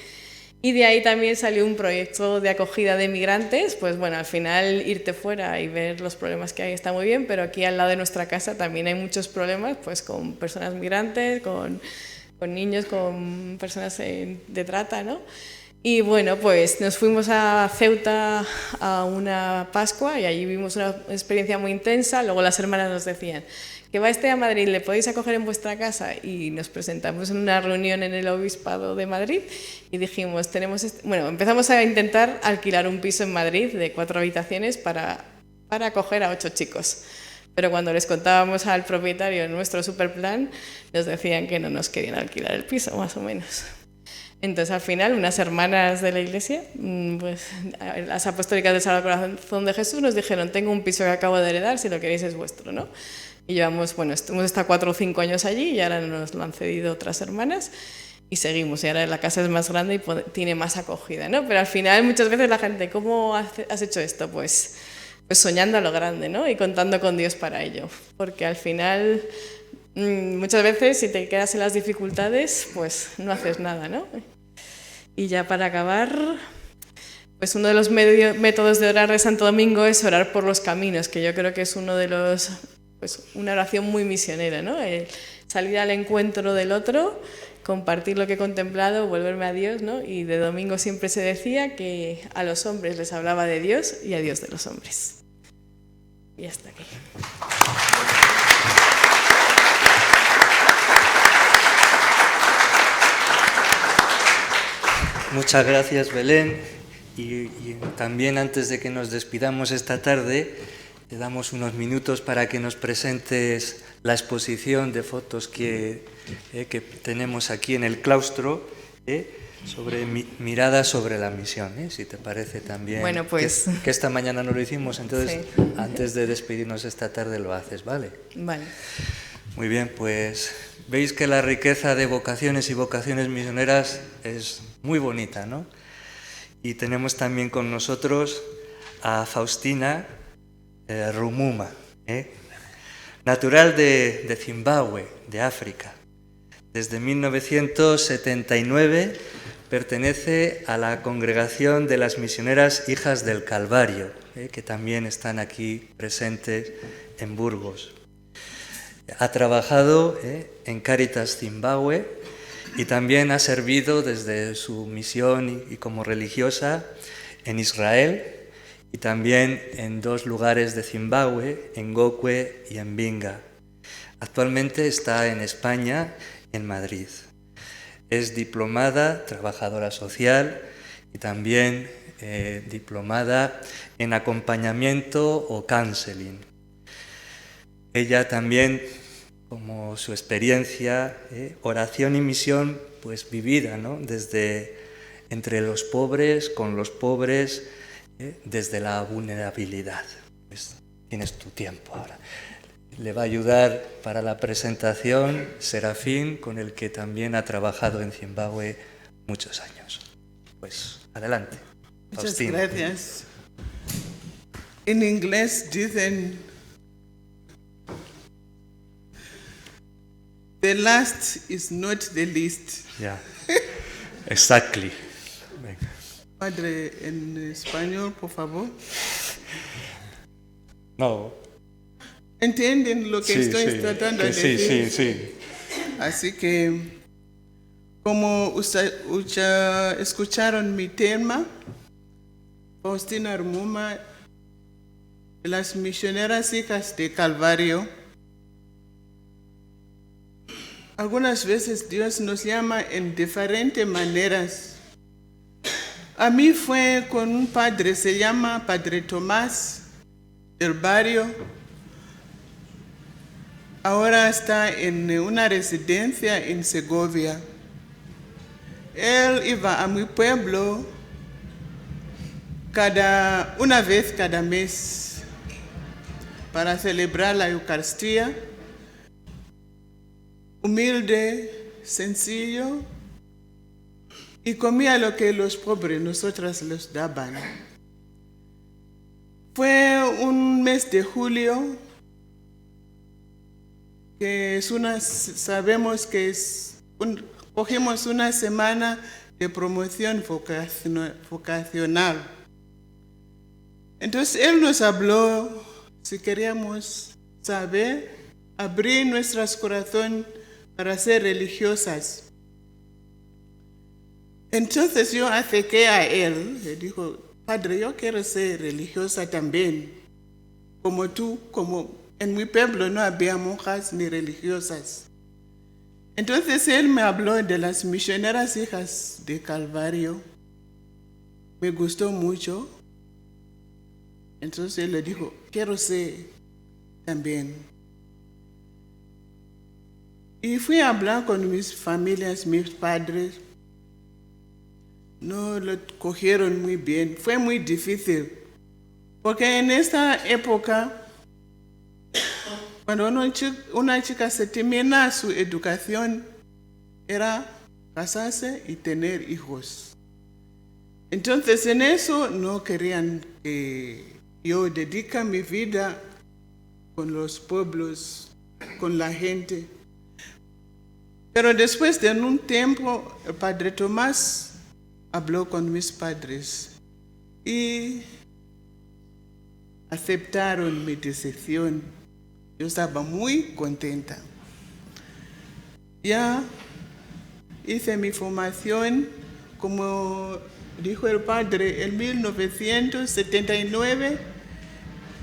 Y de ahí también salió un proyecto de acogida de migrantes. Pues bueno, al final irte fuera y ver los problemas que hay está muy bien, pero aquí al lado de nuestra casa también hay muchos problemas, pues con personas migrantes, con niños, con personas de trata, ¿no? Y bueno, pues nos fuimos a Ceuta a una Pascua y allí vimos una experiencia muy intensa. Luego las hermanas nos decían que va a Madrid, ¿le podéis acoger en vuestra casa? Y nos presentamos en una reunión en el Obispado de Madrid y dijimos, empezamos a intentar alquilar un piso en Madrid de 4 habitaciones para acoger a 8 chicos. Pero cuando les contábamos al propietario nuestro superplan, nos decían que no nos querían alquilar el piso, más o menos. Entonces, al final, unas hermanas de la iglesia, pues, las apostólicas del Sagrado Corazón de Jesús, nos dijeron, tengo un piso que acabo de heredar, si lo queréis es vuestro, ¿no? Y hemos estado 4 o 5 años allí y ahora nos lo han cedido otras hermanas y seguimos. Y ahora la casa es más grande y tiene más acogida, ¿no? Pero al final, muchas veces la gente, ¿cómo has hecho esto? Pues soñando a lo grande, ¿no? Y contando con Dios para ello. Porque al final, muchas veces, si te quedas en las dificultades, pues no haces nada, ¿no? Y ya para acabar, pues uno de los métodos de orar de Santo Domingo es orar por los caminos, que yo creo que es uno de los, pues una oración muy misionera, ¿no? El salir al encuentro del otro, compartir lo que he contemplado, volverme a Dios, ¿no? Y de domingo siempre se decía que a los hombres les hablaba de Dios y a Dios de los hombres. Y hasta aquí. Muchas gracias, Belén. Y también antes de que nos despidamos esta tarde, te damos unos minutos para que nos presentes la exposición de fotos que tenemos aquí en el claustro, sobre miradas sobre la misión, si te parece también. Bueno, pues que esta mañana no lo hicimos, entonces sí. Antes de despedirnos esta tarde lo haces, ¿vale? Vale. Muy bien, pues veis que la riqueza de vocaciones y vocaciones misioneras es muy bonita, ¿no? Y tenemos también con nosotros a Faustina Rumuma, natural de Zimbabue, de África. Desde 1979 pertenece a la Congregación de las Misioneras Hijas del Calvario, que también están aquí presentes en Burgos. Ha trabajado en Cáritas Zimbabue y también ha servido desde su misión y como religiosa en Israel y también en 2 lugares de Zimbabue, en Gokwe y en Binga. Actualmente está en España, en Madrid. Es diplomada, trabajadora social y también diplomada en acompañamiento o counseling. Ella también, como su experiencia, oración y misión, pues vivida, ¿no? Desde entre los pobres, con los pobres, desde la vulnerabilidad. Pues tienes tu tiempo ahora. Le va a ayudar para la presentación Serafín, con el que también ha trabajado en Zimbabue muchos años. Pues adelante. Muchas Faustina. gracias. En inglés dicen, The last is not the least. Yeah, exactly. Venga. Padre, en español, por favor. No. ¿Entienden lo que Sí, estoy sí, tratando que de sí, decir? sí, sí. Así que, como escucharon mi tema, Faustina Armuma, las misioneras hijas de Calvario, algunas veces Dios nos llama en diferentes maneras. A mí fue con un padre, se llama Padre Tomás, del barrio. Ahora está en una residencia en Segovia. Él iba a mi pueblo una vez cada mes para celebrar la Eucaristía. Humilde, sencillo, y comía lo que los pobres nosotras les daban. Fue un mes de julio, que sabemos que cogimos una semana de promoción vocacional. Entonces él nos habló si queríamos saber, abrir nuestros corazones para ser religiosas. Entonces yo acerqué a él, le dijo, Padre, yo quiero ser religiosa también, como tú, como en mi pueblo no había monjas ni religiosas. Entonces él me habló de las misioneras hijas de Calvario. Me gustó mucho. Entonces él le dijo, quiero ser también. Y fui a hablar con mis familias, mis padres. No lo cogieron muy bien. Fue muy difícil. Porque en esta época, cuando una chica se termina su educación, era casarse y tener hijos. Entonces en eso no querían que yo dedique mi vida con los pueblos, con la gente. Pero después de un tiempo, el Padre Tomás habló con mis padres y aceptaron mi decisión. Yo estaba muy contenta. Ya hice mi formación, como dijo el padre, en 1979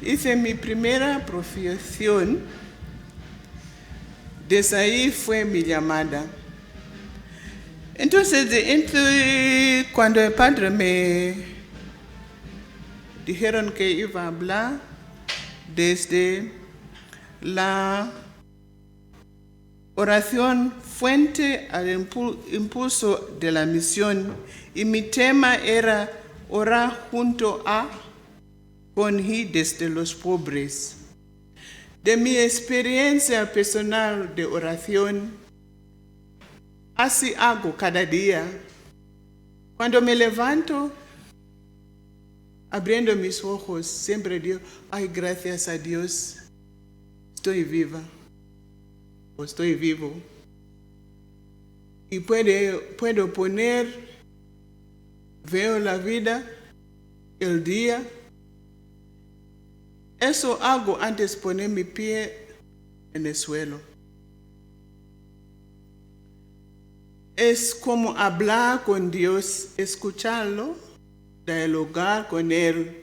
hice mi primera profesión. Desde ahí fue mi llamada. Entonces, cuando el padre me dijeron que iba a hablar desde la oración fuente al impulso de la misión, y mi tema era orar junto a, con y desde los pobres. De mi experiencia personal de oración, así hago cada día. Cuando me levanto, abriendo mis ojos, siempre digo, ay, gracias a Dios, estoy viva o estoy vivo. Y puedo poner, veo la vida, el día. Eso hago antes de poner mi pie en el suelo. Es como hablar con Dios, escucharlo, dialogar con Él.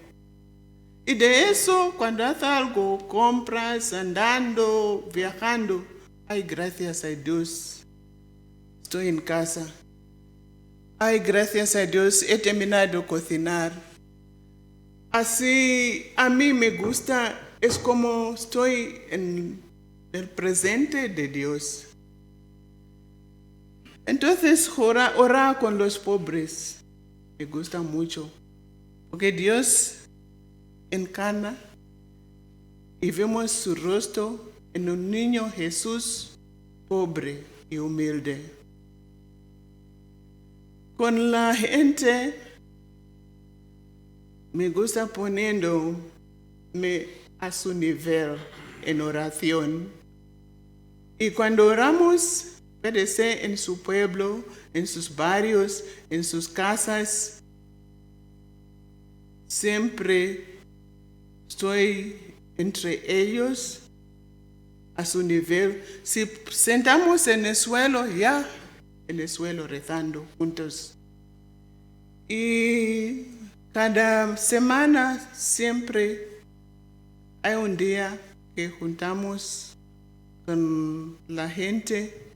Y de eso, cuando haces algo, compras, andando, viajando, ay, gracias a Dios, estoy en casa. Ay, gracias a Dios, he terminado de cocinar. Así, a mí me gusta, es como estoy en el presente de Dios. Entonces, orar con los pobres me gusta mucho, porque Dios encarna y vemos su rostro en un niño Jesús pobre y humilde. Con la gente me gusta poniéndome a su nivel en oración Y cuando oramos, puede ser en su pueblo, en sus barrios, en sus casas, siempre estoy entre ellos a su nivel. Si sentamos en el suelo, ya en el suelo rezando juntos. Y cada semana siempre hay un día que juntamos con la gente,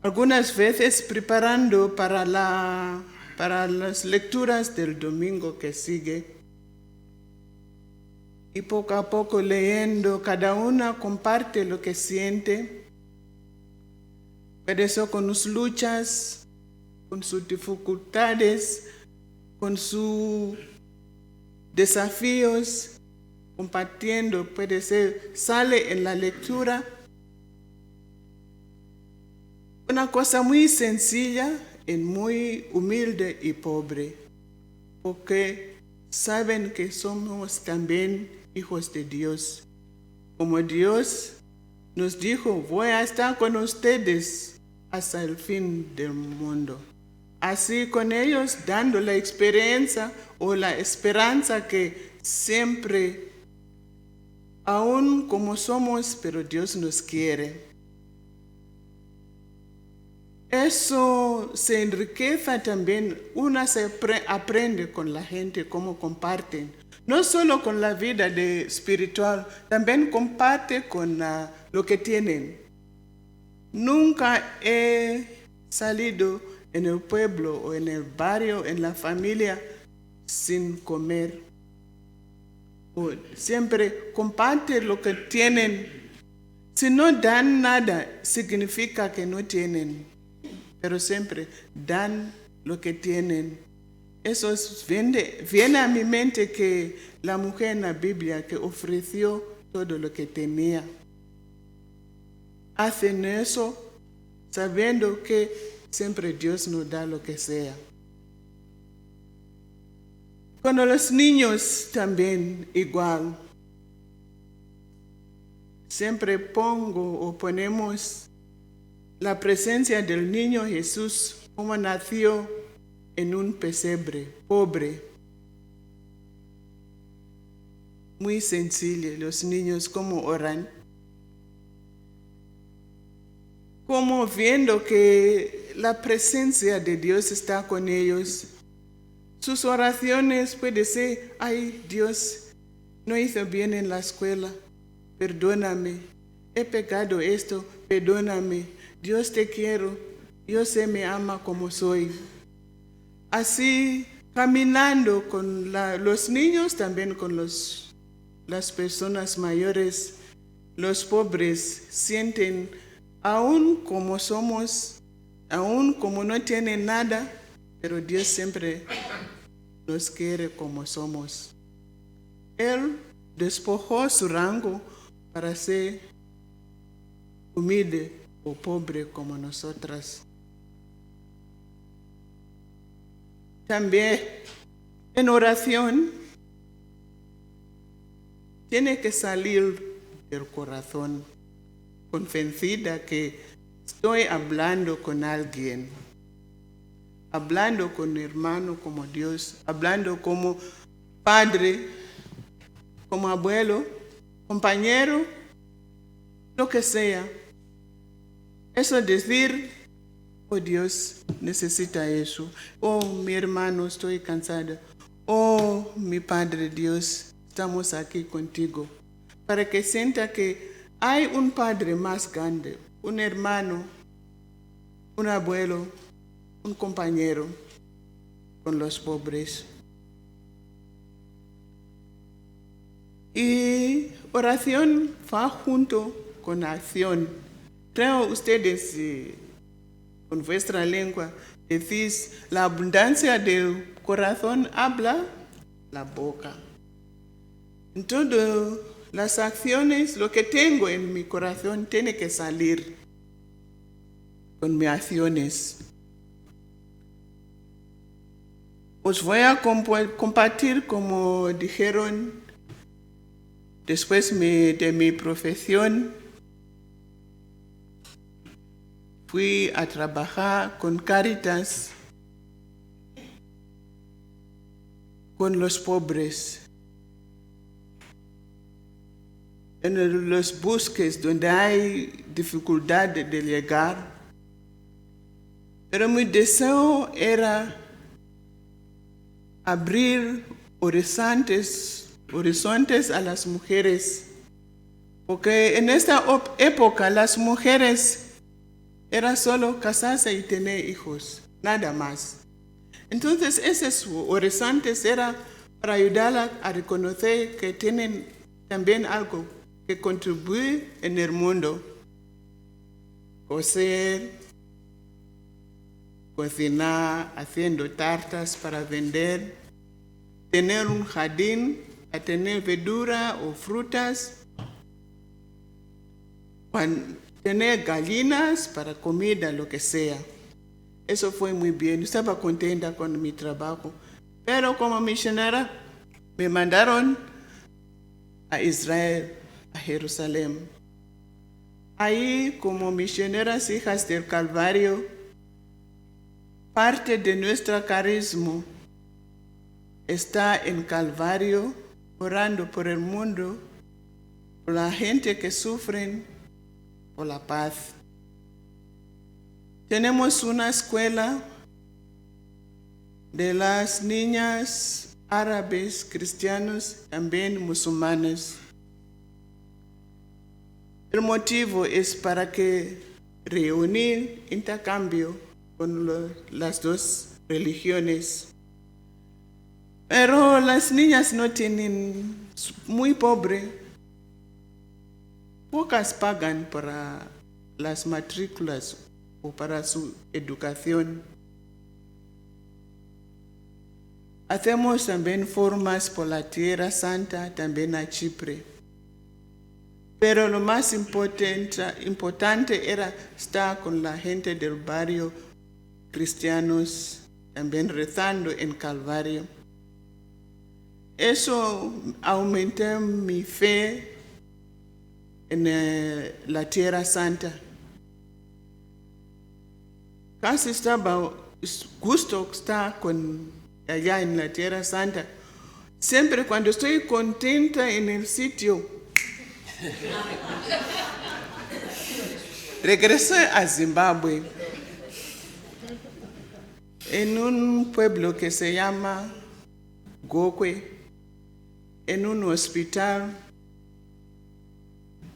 algunas veces preparando para las lecturas del domingo que sigue. Y poco a poco leyendo, cada una comparte lo que siente. Puede ser con sus luchas, con sus dificultades, con sus desafíos, compartiendo. Puede ser, sale en la lectura. Una cosa muy sencilla y muy humilde y pobre, porque saben que somos también hijos de Dios. Como Dios nos dijo, voy a estar con ustedes hasta el fin del mundo. Así con ellos dando la experiencia o la esperanza que siempre, aún como somos, pero Dios nos quiere. Eso se enriquece también, una se aprende con la gente cómo comparten, no solo con la vida espiritual, también comparte con lo que tienen. Nunca he salido en el pueblo o en el barrio, en la familia, sin comer. Siempre comparte lo que tienen. Si no dan nada, significa que no tienen. Pero siempre dan lo que tienen. Eso viene a mi mente que la mujer en la Biblia que ofreció todo lo que tenía. Hacen eso sabiendo que siempre Dios nos da lo que sea. Con los niños también igual. Siempre ponemos la presencia del niño Jesús, como nació en un pesebre, pobre. Muy sencillo, los niños como oran. Como viendo que la presencia de Dios está con ellos. Sus oraciones puede ser, ay Dios, no hice bien en la escuela, perdóname, he pecado esto, perdóname. Dios te quiero, Dios me ama como soy. Así, caminando con los niños, también con las personas mayores, los pobres, sienten, aún como somos, aún como no tienen nada, pero Dios siempre nos quiere como somos. Él despojó su rango para ser humilde o pobre como nosotras. También en oración tiene que salir del corazón, convencida que estoy hablando con alguien, hablando con un hermano como Dios, hablando como padre, como abuelo, compañero, lo que sea. Eso es decir, oh Dios, necesita eso. Oh, mi hermano, estoy cansada. Oh, mi Padre Dios, estamos aquí contigo. Para que sienta que hay un Padre más grande, un hermano, un abuelo, un compañero con los pobres. Y oración va junto con acción. Creo ustedes, con vuestra lengua, decís, la abundancia del corazón habla la boca. Entonces, las acciones, lo que tengo en mi corazón, tiene que salir con mis acciones. Os voy a compartir, como dijeron, después de mi profesión, fui a trabajar con Cáritas, con los pobres, en los bosques donde hay dificultad de llegar. Pero mi deseo era abrir horizontes a las mujeres, porque en esta época las mujeres era solo casarse y tener hijos, nada más. Entonces esos horizontes era para ayudarla a reconocer que tienen también algo que contribuir en el mundo. Coser, cocinar, haciendo tartas para vender, tener un jardín, a tener verdura o frutas, tener gallinas para comida, lo que sea. Eso fue muy bien, estaba contenta con mi trabajo. Pero como misionera me mandaron a Israel, a Jerusalén. Ahí, como misioneras hijas del Calvario, parte de nuestro carisma está en Calvario, orando por el mundo, por la gente que sufren, por la paz. Tenemos una escuela de las niñas árabes, cristianos, también musulmanes. El motivo es para que reunir intercambio con las dos religiones. Pero las niñas no tienen, muy pobre, pocas pagan para las matrículas o para su educación. Hacemos también formas por la Tierra Santa, también a Chipre. Pero lo más importante era estar con la gente del barrio, cristianos, también rezando en Calvario. Eso aumentó mi fe en la Tierra Santa. Casi estaba gusto estar allá en la Tierra Santa. Siempre cuando estoy contenta en el sitio, regresé a Zimbabue, en un pueblo que se llama Gokwe, en un hospital,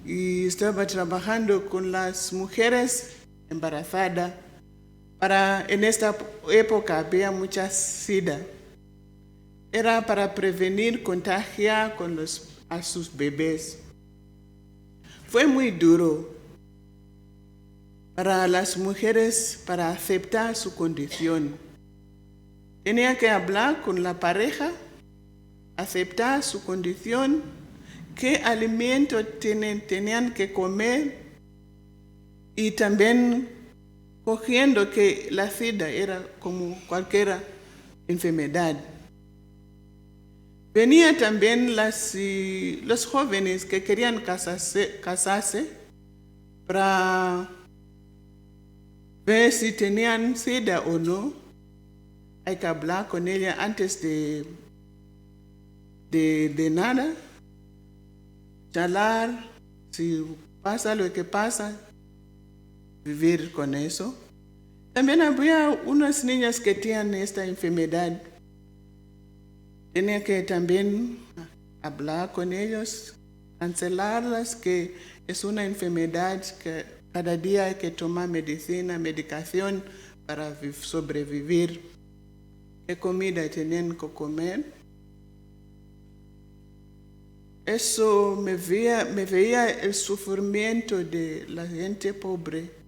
y estaba trabajando con las mujeres embarazadas. En esta época había mucha SIDA. Era para prevenir contagiar a sus bebés. Fue muy duro para las mujeres para aceptar su condición. Tenía que hablar con la pareja, aceptar su condición, qué alimento tenían que comer, y también cogiendo que la SIDA era como cualquier enfermedad. Venía también los jóvenes que querían casarse para ver si tenían SIDA o no. Hay que hablar con ella antes de nada, charlar, si pasa lo que pasa, vivir con eso. También había unas niñas que tenían esta enfermedad. Tenía que también hablar con ellos, cancelarlas, que es una enfermedad que cada día hay que tomar medicación para sobrevivir. ¿Qué comida tenían que comer? Eso me veía el sufrimiento de la gente pobre.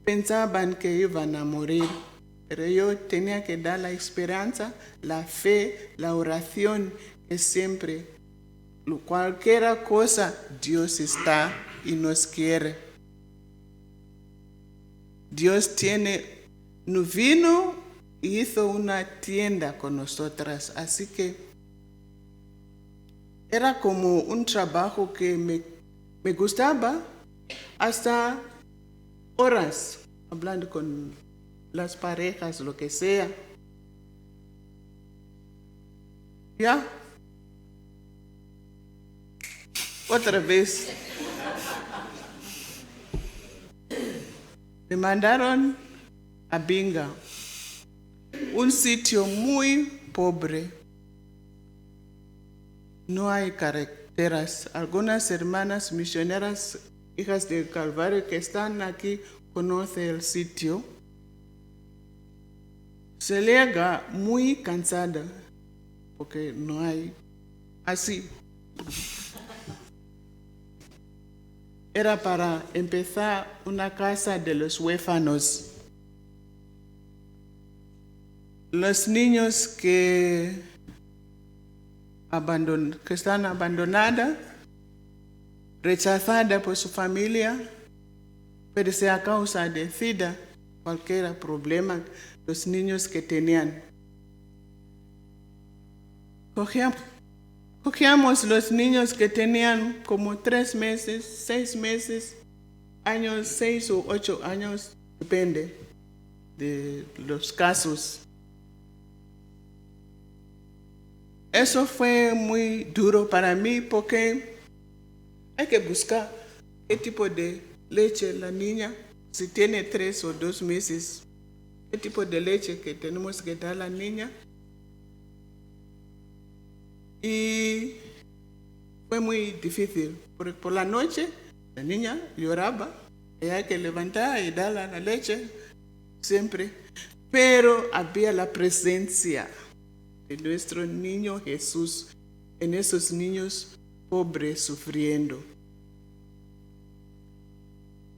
Pensaban que iban a morir, pero yo tenía que dar la esperanza, la fe, la oración, que siempre, cualquier cosa, Dios está y nos quiere. Dios vino y hizo una tienda con nosotras, así que era como un trabajo que me gustaba. Hasta horas hablando con las parejas, lo que sea. Ya. Otra vez. Me mandaron a Binga, un sitio muy pobre. No hay carreteras. Algunas hermanas misioneras, hijas del Calvario, que están aquí, conocen el sitio. Se llega muy cansada, porque no hay así. Era para empezar una casa de los huérfanos. Los niños que están abandonados, rechazados por su familia, puede ser a causa de SIDA, cualquier problema, los niños que tenían. Cogíamos los niños que tenían como 3 meses, 6 meses, años, 6 o 8 años, depende de los casos. Eso fue muy duro para mí porque hay que buscar qué tipo de leche la niña, si tiene 3 o 2 meses, qué tipo de leche que tenemos que dar a la niña. Y fue muy difícil, porque por la noche la niña lloraba, y hay que levantar y darle la leche siempre. Pero había la presencia de nuestro niño Jesús en esos niños pobres sufriendo.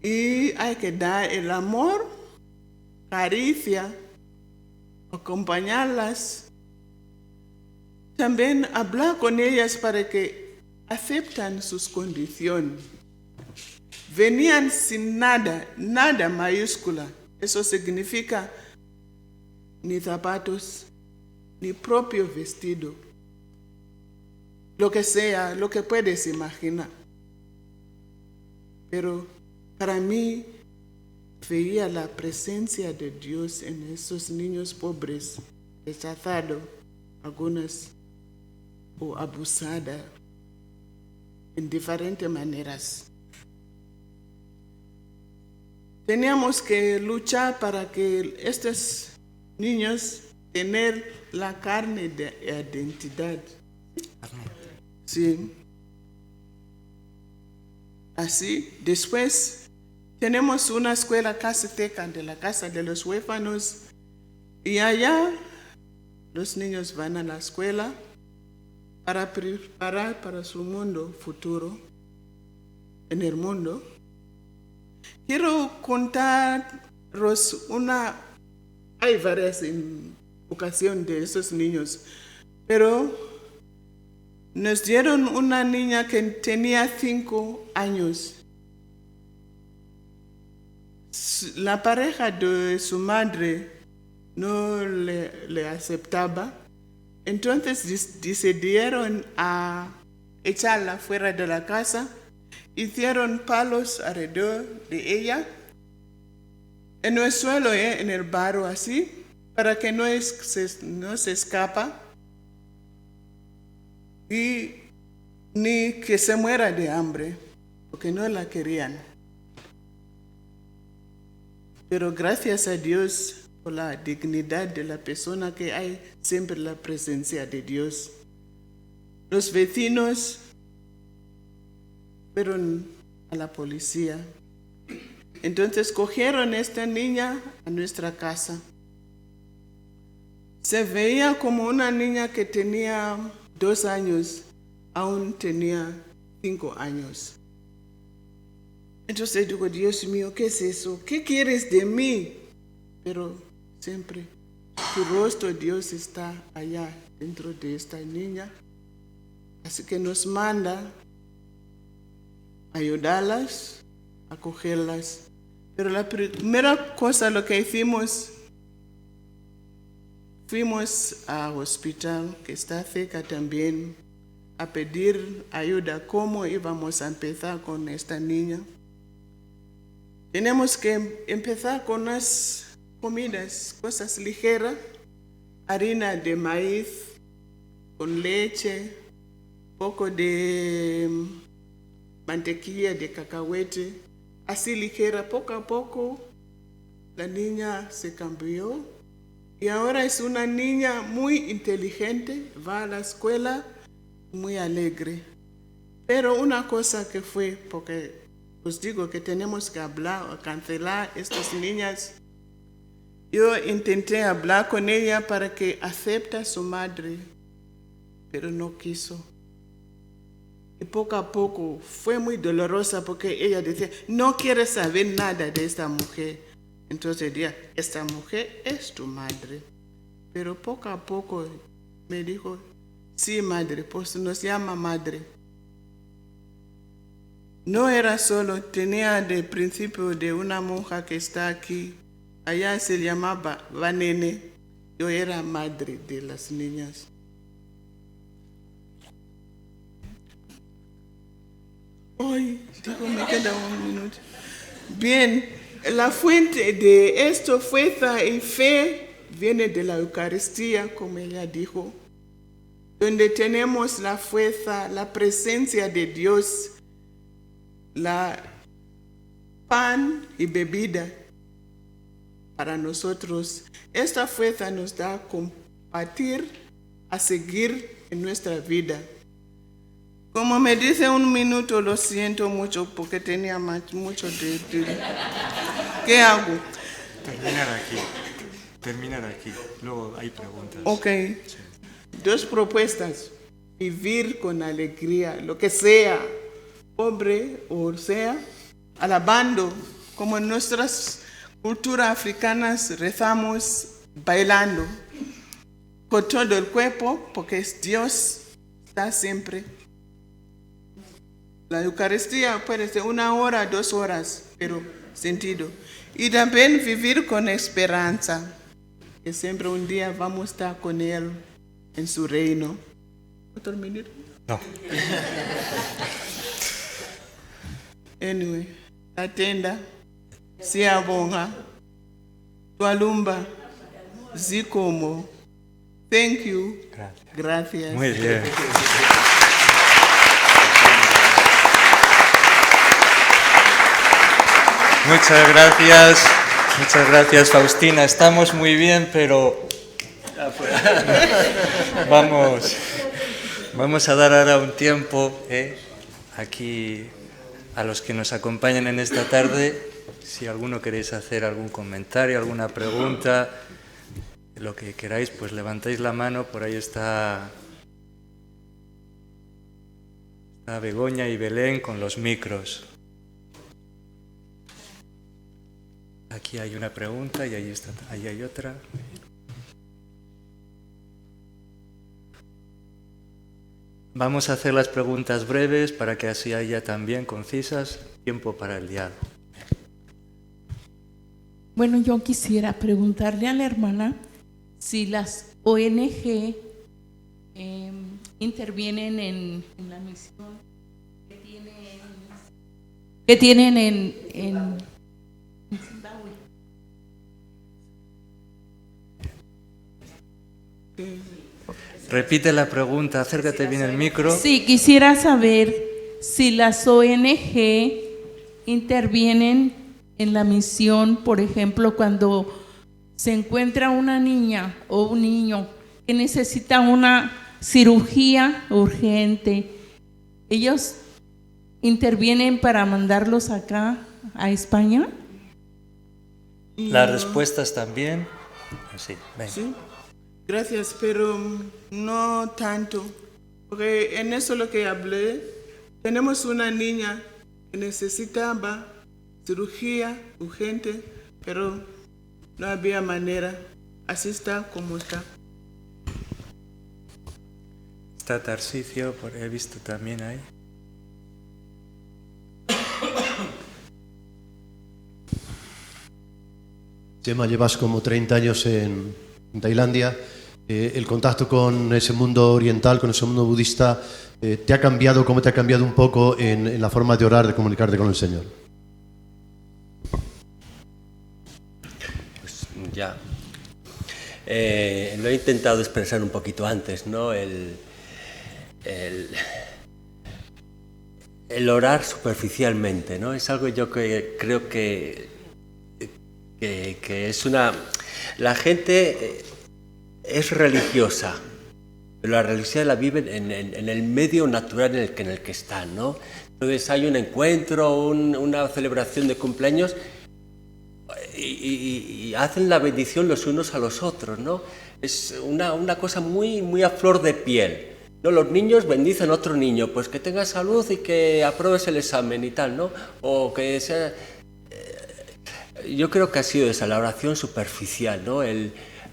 Y hay que dar el amor, caricia, acompañarlas. También hablar con ellas para que acepten sus condiciones. Venían sin nada, nada mayúscula. Eso significa ni zapatos, ni propio vestido. Lo que sea, lo que puedes imaginar. Pero para mí, veía la presencia de Dios en esos niños pobres, rechazados, algunos o abusada en diferentes maneras. Teníamos que luchar para que estos niños tengan la carne de identidad. Sí. Así, después tenemos una escuela caseteca de la Casa de los Huérfanos y allá los niños van a la escuela para preparar para su mundo futuro en el mundo. Quiero contaros hay varias ocasiones de esos niños, pero nos dieron una niña que tenía 5 años. La pareja de su madre no le aceptaba. Entonces decidieron a echarla fuera de la casa, hicieron palos alrededor de ella, en el suelo, en el barro así, para que no se escapa y ni que se muera de hambre, porque no la querían. Pero gracias a Dios, por la dignidad de la persona, que hay siempre la presencia de Dios. Los vecinos fueron a la policía. Entonces cogieron a esta niña a nuestra casa. Se veía como una niña que tenía 2 años, aún tenía 5 años. Entonces digo, Dios mío, ¿qué es eso? ¿Qué quieres de mí? Pero siempre tu rostro, Dios, está allá dentro de esta niña. Así que nos manda a ayudarlas, a acogerlas. Pero la primera cosa lo que hicimos, fuimos al hospital que está cerca también a pedir ayuda, cómo íbamos a empezar con esta niña. tenemos que empezar con unas comidas, cosas ligeras, harina de maíz con leche, poco de mantequilla de cacahuete, así ligera, poco a poco la niña se cambió y ahora es una niña muy inteligente, va a la escuela muy alegre. Pero una cosa que fue, porque os digo que tenemos que hablar o cancelar estas niñas, yo intenté hablar con ella para que acepte a su madre, pero no quiso. Y poco a poco fue muy dolorosa porque ella decía, no quiere saber nada de esta mujer. Entonces decía, esta mujer es tu madre. Pero poco a poco me dijo, sí madre, pues nos llama madre. No era solo, tenía de principio de una monja que está aquí, allá se llamaba Vanene, yo era madre de las niñas. Ay, digo, me queda un minuto. Bien, la fuente de esto, fuerza y fe, viene de la Eucaristía, como ella dijo, donde tenemos la fuerza, la presencia de Dios, la pan y bebida para nosotros. Esta fuerza nos da a compartir, a seguir en nuestra vida. Como me dice un minuto, lo siento mucho porque tenía mucho de... ¿Qué hago? Terminar aquí. Luego hay preguntas. Ok. Sí. 2 propuestas. Vivir con alegría, lo que sea, pobre o sea, alabando, como en nuestras culturas africanas rezamos bailando, con todo el cuerpo, porque es Dios, está siempre. La Eucaristía puede ser 1 hora, 2 horas, pero sentido. Y también vivir con esperanza, que siempre un día vamos a estar con Él en su reino. ¿Otro minuto? No. Anyway, atenda, siyabonga, twalumba, zikomo. Thank you. Gracias. Muy bien. Muchas gracias Faustina. Estamos muy bien, pero vamos a dar ahora un tiempo aquí a los que nos acompañan en esta tarde. Si alguno queréis hacer algún comentario, alguna pregunta, lo que queráis, pues levantáis la mano. Por ahí está Begoña y Belén con los micros. Aquí hay una pregunta y ahí hay otra. Vamos a hacer las preguntas breves para que así haya también concisas, tiempo para el diálogo. Bueno, yo quisiera preguntarle a la hermana si las ONG intervienen en la misión que tienen en Zimbabue. Repite la pregunta, acércate bien al micro. Sí, quisiera saber si las ONG intervienen en la misión, por ejemplo, cuando se encuentra una niña o un niño que necesita una cirugía urgente. ¿Ellos intervienen para mandarlos acá a España? Las respuestas también. Sí, venga. Sí, gracias, pero no tanto. Porque en eso lo que hablé, tenemos una niña que necesitaba cirugía urgente, pero no había manera. Así está como está. Está Tarsicio, he visto también ahí. Gemma, llevas como 30 años en Tailandia. El contacto con ese mundo oriental, con ese mundo budista, ¿te ha cambiado? ¿Cómo te ha cambiado un poco en la forma de orar, de comunicarte con el Señor? Ya. Lo he intentado expresar un poquito antes, ¿no? El orar superficialmente, ¿no? Es algo yo que creo que es una... La gente es religiosa, pero la religiosidad la viven en el medio natural en el que están, ¿no? Entonces hay un encuentro, una celebración de cumpleaños y hacen la bendición los unos a los otros, ¿no? Es una cosa muy, muy a flor de piel, ¿no? Los niños bendicen a otro niño, pues que tenga salud y que apruebes el examen y tal, ¿no? O que sea... Yo creo que ha sido esa, la oración superficial, ¿no?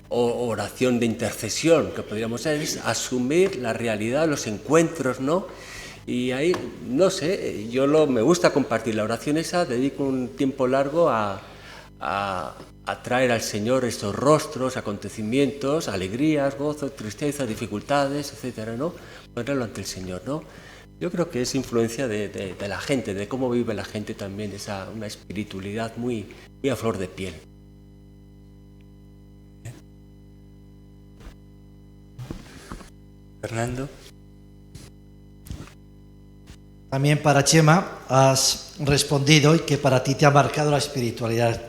Oración de intercesión, que podríamos hacer, es asumir la realidad, los encuentros, ¿no? Y ahí, no sé, me gusta compartir la oración esa, dedico un tiempo largo a traer al Señor estos rostros, acontecimientos, alegrías, gozos, tristezas, dificultades, etcétera, ¿no? Ponerlo ante el Señor, ¿no? Yo creo que es influencia de la gente, de cómo vive la gente también, una espiritualidad muy a flor de piel. Fernando. También para Chema has respondido y que para ti te ha marcado la espiritualidad.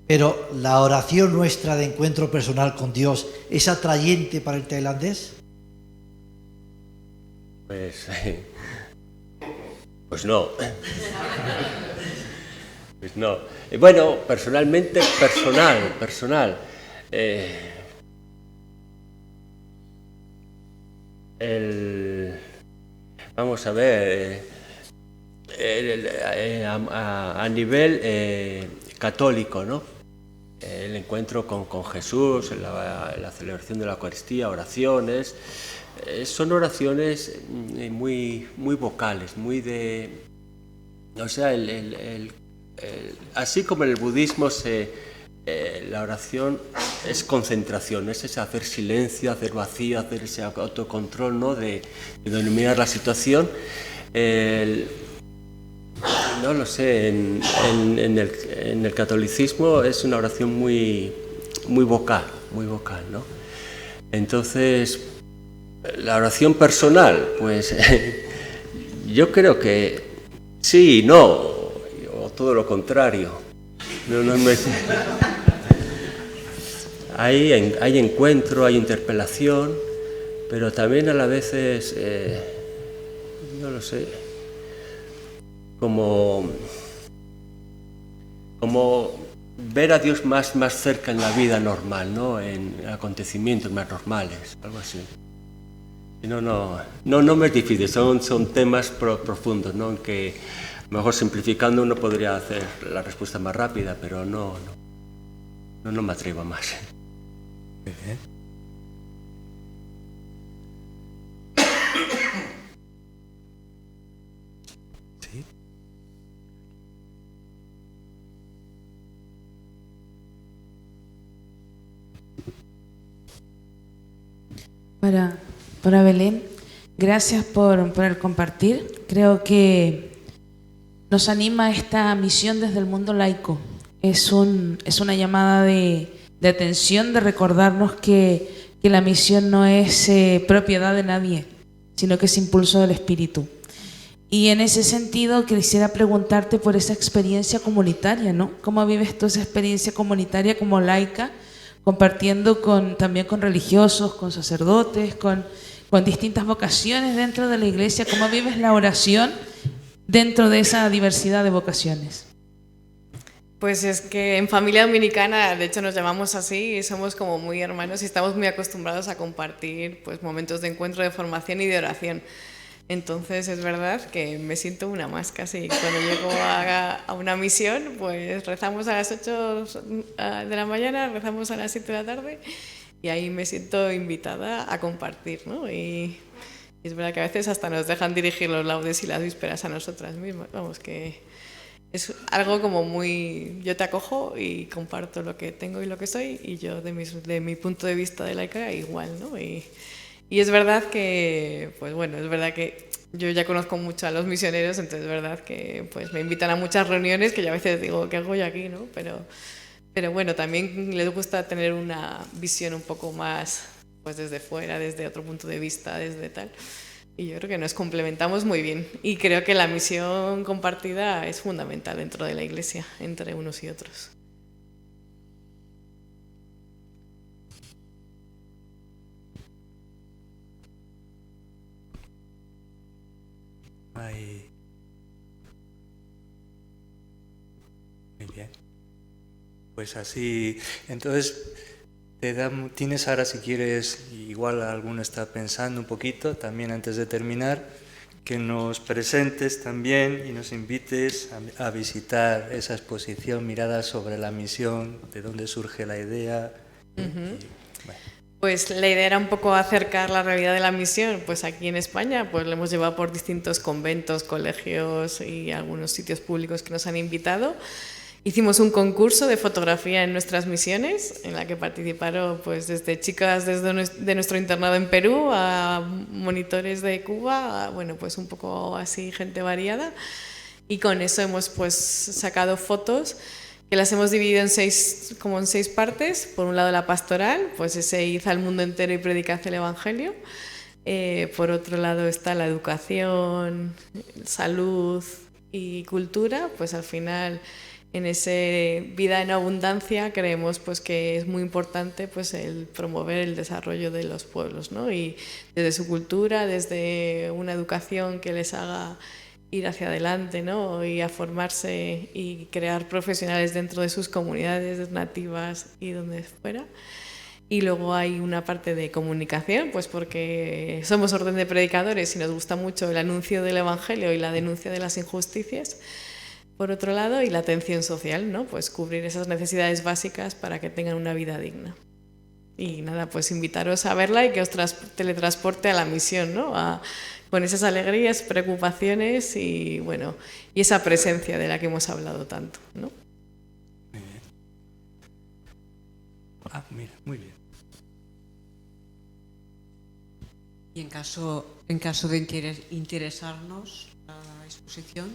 Pero la oración nuestra de encuentro personal con Dios, ¿es atrayente para el tailandés? Pues no. Pues no. Bueno, personalmente, personal. Vamos a ver, a nivel católico, ¿no? El encuentro con Jesús, la celebración de la Eucaristía, oraciones, son oraciones muy vocales, muy de... O sea, así como en el budismo la oración es concentración, es ese hacer silencio, hacer vacío, hacer ese autocontrol, ¿no? de dominar la situación. No lo sé, en el catolicismo es una oración muy vocal, ¿no? Entonces, la oración personal, pues yo creo que sí y no, o todo lo contrario. Hay encuentro, hay interpelación, pero también a la vez es, no lo sé, como ver a Dios más cerca en la vida normal, ¿no? En acontecimientos más normales, algo así. No me es difícil, son temas profundos, ¿no? En que a lo mejor simplificando uno podría hacer la respuesta más rápida, pero no me atrevo más. Muy bien. Sí. Para Belén, gracias por el compartir. Creo que nos anima esta misión desde el mundo laico. Es una llamada de atención, de recordarnos que la misión no es propiedad de nadie, sino que es impulso del Espíritu. Y en ese sentido quisiera preguntarte por esa experiencia comunitaria, ¿no? ¿Cómo vives tú esa experiencia comunitaria como laica, compartiendo también con religiosos, con sacerdotes, con distintas vocaciones dentro de la iglesia? ¿Cómo vives la oración dentro de esa diversidad de vocaciones? Pues es que en familia dominicana, de hecho nos llamamos así y somos como muy hermanos y estamos muy acostumbrados a compartir pues momentos de encuentro, de formación y de oración. Entonces es verdad que me siento una más casi. Cuando llego a una misión, pues rezamos a las 8 de la mañana, rezamos a las 7 de la tarde y ahí me siento invitada a compartir, ¿no? Y es verdad que a veces hasta nos dejan dirigir los laudes y las vísperas a nosotras mismas. Vamos, que es algo como muy... Yo te acojo y comparto lo que tengo y lo que soy, y yo de mi punto de vista de laica igual, ¿no? Y es verdad que, pues bueno, es verdad que yo ya conozco mucho a los misioneros, entonces es verdad que pues me invitan a muchas reuniones que yo a veces digo, ¿qué hago yo aquí, no? Pero bueno, también les gusta tener una visión un poco más pues desde fuera, desde otro punto de vista, desde tal. Y yo creo que nos complementamos muy bien. Y creo que la misión compartida es fundamental dentro de la Iglesia, entre unos y otros. Ahí. Muy bien. Pues así, entonces tienes ahora, si quieres, igual alguno está pensando un poquito, también antes de terminar, que nos presentes también y nos invites a visitar esa exposición Miradas sobre la misión, de dónde surge la idea. Bueno. Pues la idea era un poco acercar la realidad de la misión, pues aquí en España pues lo hemos llevado por distintos conventos, colegios y algunos sitios públicos que nos han invitado. Hicimos un concurso de fotografía en nuestras misiones, en la que participaron pues desde chicas de nuestro internado en Perú a monitores de Cuba, bueno, pues un poco así, gente variada. Y con eso hemos pues sacado fotos que las hemos dividido en seis partes. Por un lado la pastoral, pues ese id al mundo entero y predicad el Evangelio. Por otro lado está la educación, salud y cultura, pues al final en ese vida en abundancia creemos pues que es muy importante pues el promover el desarrollo de los pueblos, ¿no? Y desde su cultura, desde una educación que les haga ir hacia adelante, ¿no? Y a formarse y crear profesionales dentro de sus comunidades nativas y donde fuera. Y luego hay una parte de comunicación, pues porque somos orden de predicadores y nos gusta mucho el anuncio del Evangelio y la denuncia de las injusticias, por otro lado, y la atención social, ¿no? Pues cubrir esas necesidades básicas para que tengan una vida digna. Y nada, pues invitaros a verla y que os teletransporte a la misión, ¿no? Con esas alegrías, preocupaciones y, bueno, y esa presencia de la que hemos hablado tanto, ¿no? Muy bien. Ah, mira, muy bien. Y en caso de interesarnos la exposición,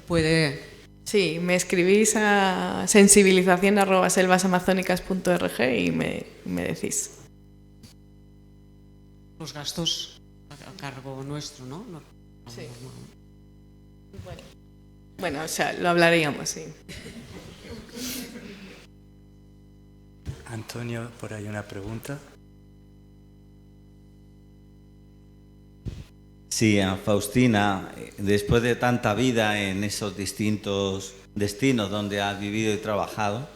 puede... Sí, me escribís a sensibilización@selvasamazónicas.org y me decís. Los gastos a cargo nuestro, ¿no? Sí. Bueno, o sea, lo hablaríamos, sí. Antonio, por ahí una pregunta. Sí, a Faustina, después de tanta vida en esos distintos destinos donde has vivido y trabajado,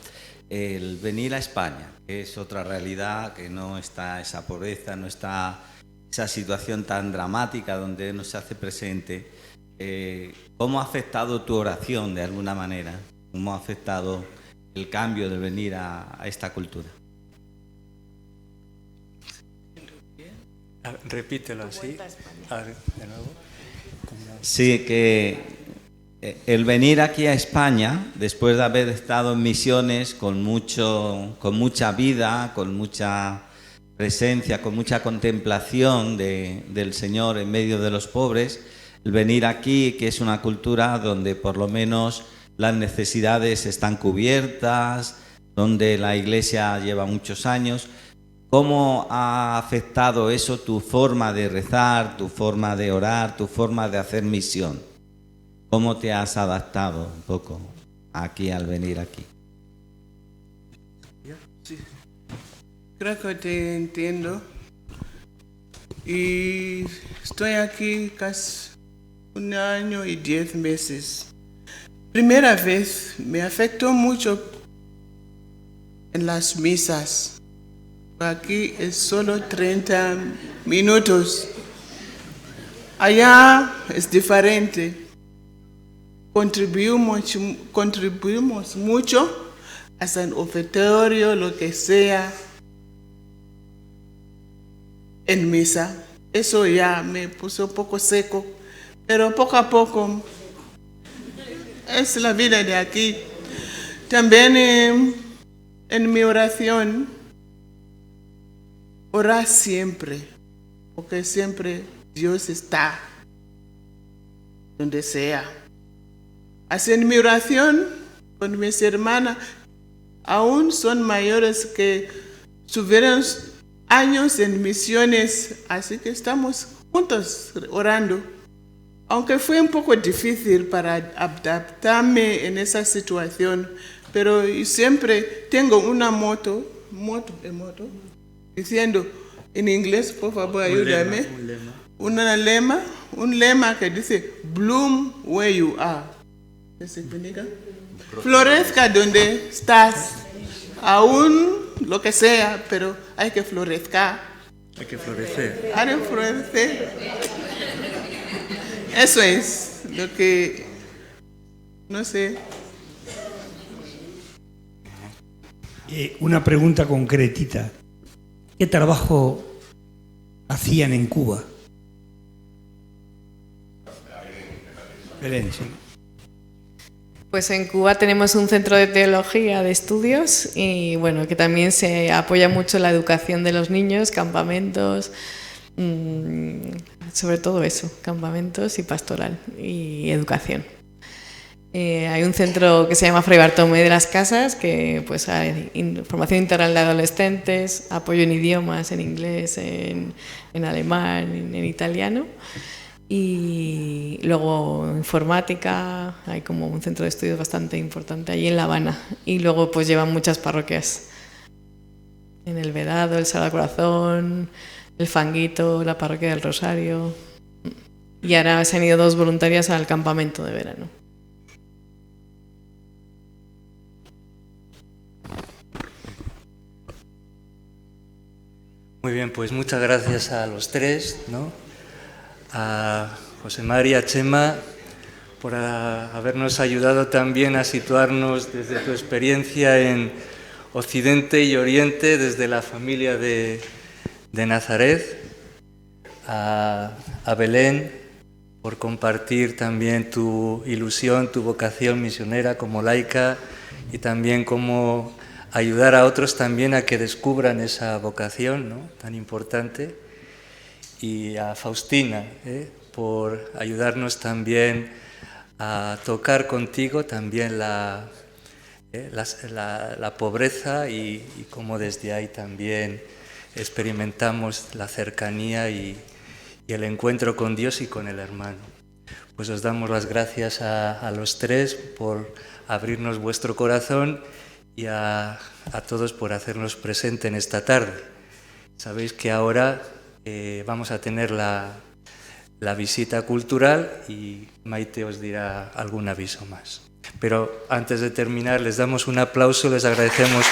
el venir a España, que es otra realidad, que no está esa pobreza, no está esa situación tan dramática donde no se hace presente, ¿cómo ha afectado tu oración de alguna manera? ¿Cómo ha afectado el cambio de venir a esta cultura? Repítelo así. De nuevo. Sí, que el venir aquí a España, después de haber estado en misiones con mucha vida, con mucha presencia, con mucha contemplación del Señor en medio de los pobres, el venir aquí, que es una cultura donde por lo menos las necesidades están cubiertas, donde la Iglesia lleva muchos años. ¿Cómo ha afectado eso tu forma de rezar, tu forma de orar, tu forma de hacer misión? ¿Cómo te has adaptado un poco aquí al venir aquí? Sí. Creo que te entiendo. Y estoy aquí casi 1 año y 10 meses. Primera vez me afectó mucho en las misas. Aquí es solo 30 minutos. Allá es diferente. Contribuimos mucho hasta el ofertorio, lo que sea, en misa. Eso ya me puso un poco seco, pero poco a poco es la vida de aquí. También en mi oración, orar siempre, porque siempre Dios está donde sea. Así en mi oración con mis hermanas, aún son mayores que tuvieron años en misiones, así que estamos juntos orando. Aunque fue un poco difícil para adaptarme en esa situación, pero siempre tengo una moto, diciendo en inglés, por favor, ayúdame. Un lema que dice, bloom where you are. ¿Qué significa? Florezca donde estás, aún lo que sea, pero hay que florecer. Hay que florecer. Hay que florecer. Eso es lo que, no sé. Una pregunta concretita. ¿Qué trabajo hacían en Cuba? Belén, sí. Pues en Cuba tenemos un centro de teología de estudios y bueno, que también se apoya mucho la educación de los niños, campamentos, sobre todo eso, campamentos y pastoral y educación. Hay un centro que se llama Fray Bartolomé de las Casas, que pues hay formación integral de adolescentes, apoyo en idiomas, en inglés, en alemán, en italiano. Y luego informática, hay como un centro de estudios bastante importante allí en La Habana. Y luego pues llevan muchas parroquias. En El Vedado, el Sagrado Corazón, el Fanguito, la parroquia del Rosario. Y ahora se han ido 2 voluntarias al campamento de verano. Muy bien, pues muchas gracias a los 3, ¿no? A José María, a Chema, por habernos ayudado también a situarnos desde tu experiencia en Occidente y Oriente, desde la familia de Nazaret, a Belén, por compartir también tu ilusión, tu vocación misionera como laica y también como ayudar a otros también a que descubran esa vocación, ¿no?, tan importante. Y a Faustina, por ayudarnos también a tocar contigo también la pobreza y cómo desde ahí también experimentamos la cercanía y el encuentro con Dios y con el hermano. Pues os damos las gracias a los 3 por abrirnos vuestro corazón y a todos por hacernos presente en esta tarde. Sabéis que ahora vamos a tener la visita cultural y Maite os dirá algún aviso más. Pero antes de terminar les damos un aplauso, les agradecemos.